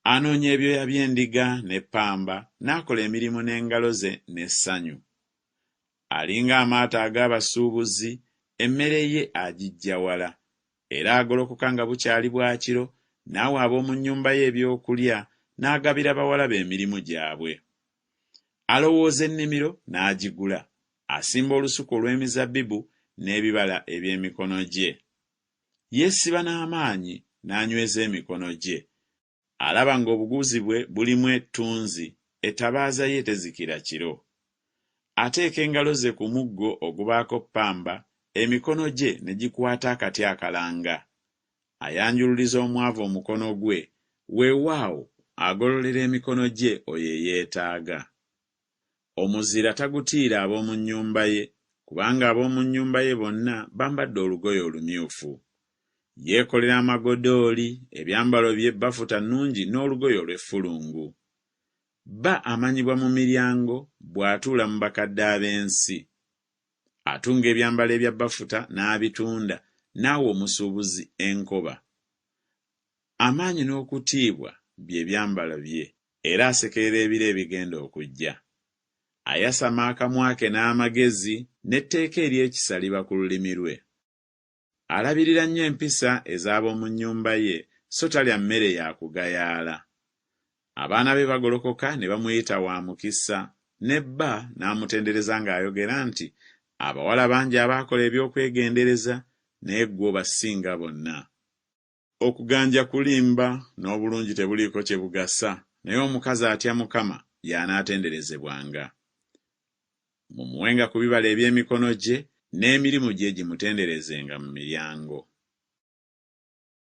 Anoonya ebyoya by'endiga n'eppamba n'akola emirimu n'engalo ze n'essanyu. Alinga amaato ag'abasuubuzi, emmere ye agiggya wala, era agolokoka nga bukyali bwakiro n'awa ab'omu nnyumba ye ebyokulya n'agabira bawala be emirimu gyabwe. Alowooza ennimiro n'agigula, asimba olusuku olw'emizabbibu n'ebibala eby'emikono gye. Yeesiba n'amaanyi n'anyweza emikono gye. Alaba ng'obuguzi bwe bulimu ettunzi, ettabaaza ye tezikira kiro. Ateeka engalo ze ku muggo ogubaako ppamba, emikono gye ne gikwata akati akalanga. Ayanjululiza omwavu omukono gwe, weewaawo agololera emikono gye oyo eyeetaaga. Omuzira tagutiira ab'omu nnyumba ye, kubanga ab'omu nnyumba ye bonna bambadde olugoye olumyufu. Yeekolera amagodooli, ebyambalo bye bafuta nnungi n'olugoye olw'effulungu. Bba amanyibwa mu miryango bw'atuula mu bakadde ab'ensi. Atunga ebyambalo ebya bafuta n'abitunda n'awa omusuubuzi enkoba. Amaanyi n'okutiibwa bye byambalo bye, era asekerera ebiro ebigenda okujja. Ayasama akamwa ke n'amagezi n'etteeka ery'ekisa liba ku lulimi lwe. Alabirira nnyo empisa ez'ab'omu nnyumba ye so talya mmere ya kugayaala. Abaana be bagolokoka ne bamuyita wa mukisa, ne bba n'amutendereza ng'ayogera nti abawala bangi abaakola eby'okwegendereza naye ggwe obasinga bonna. Okuganja kulimba n'obulungi tebuliiko kye bugasa, naye omukazi atya Mukama y'anaatenderezebwanga. Mumuwenga ku bibala eby'emikono gye n'emirimu gye gimutenderezenga mu miryango.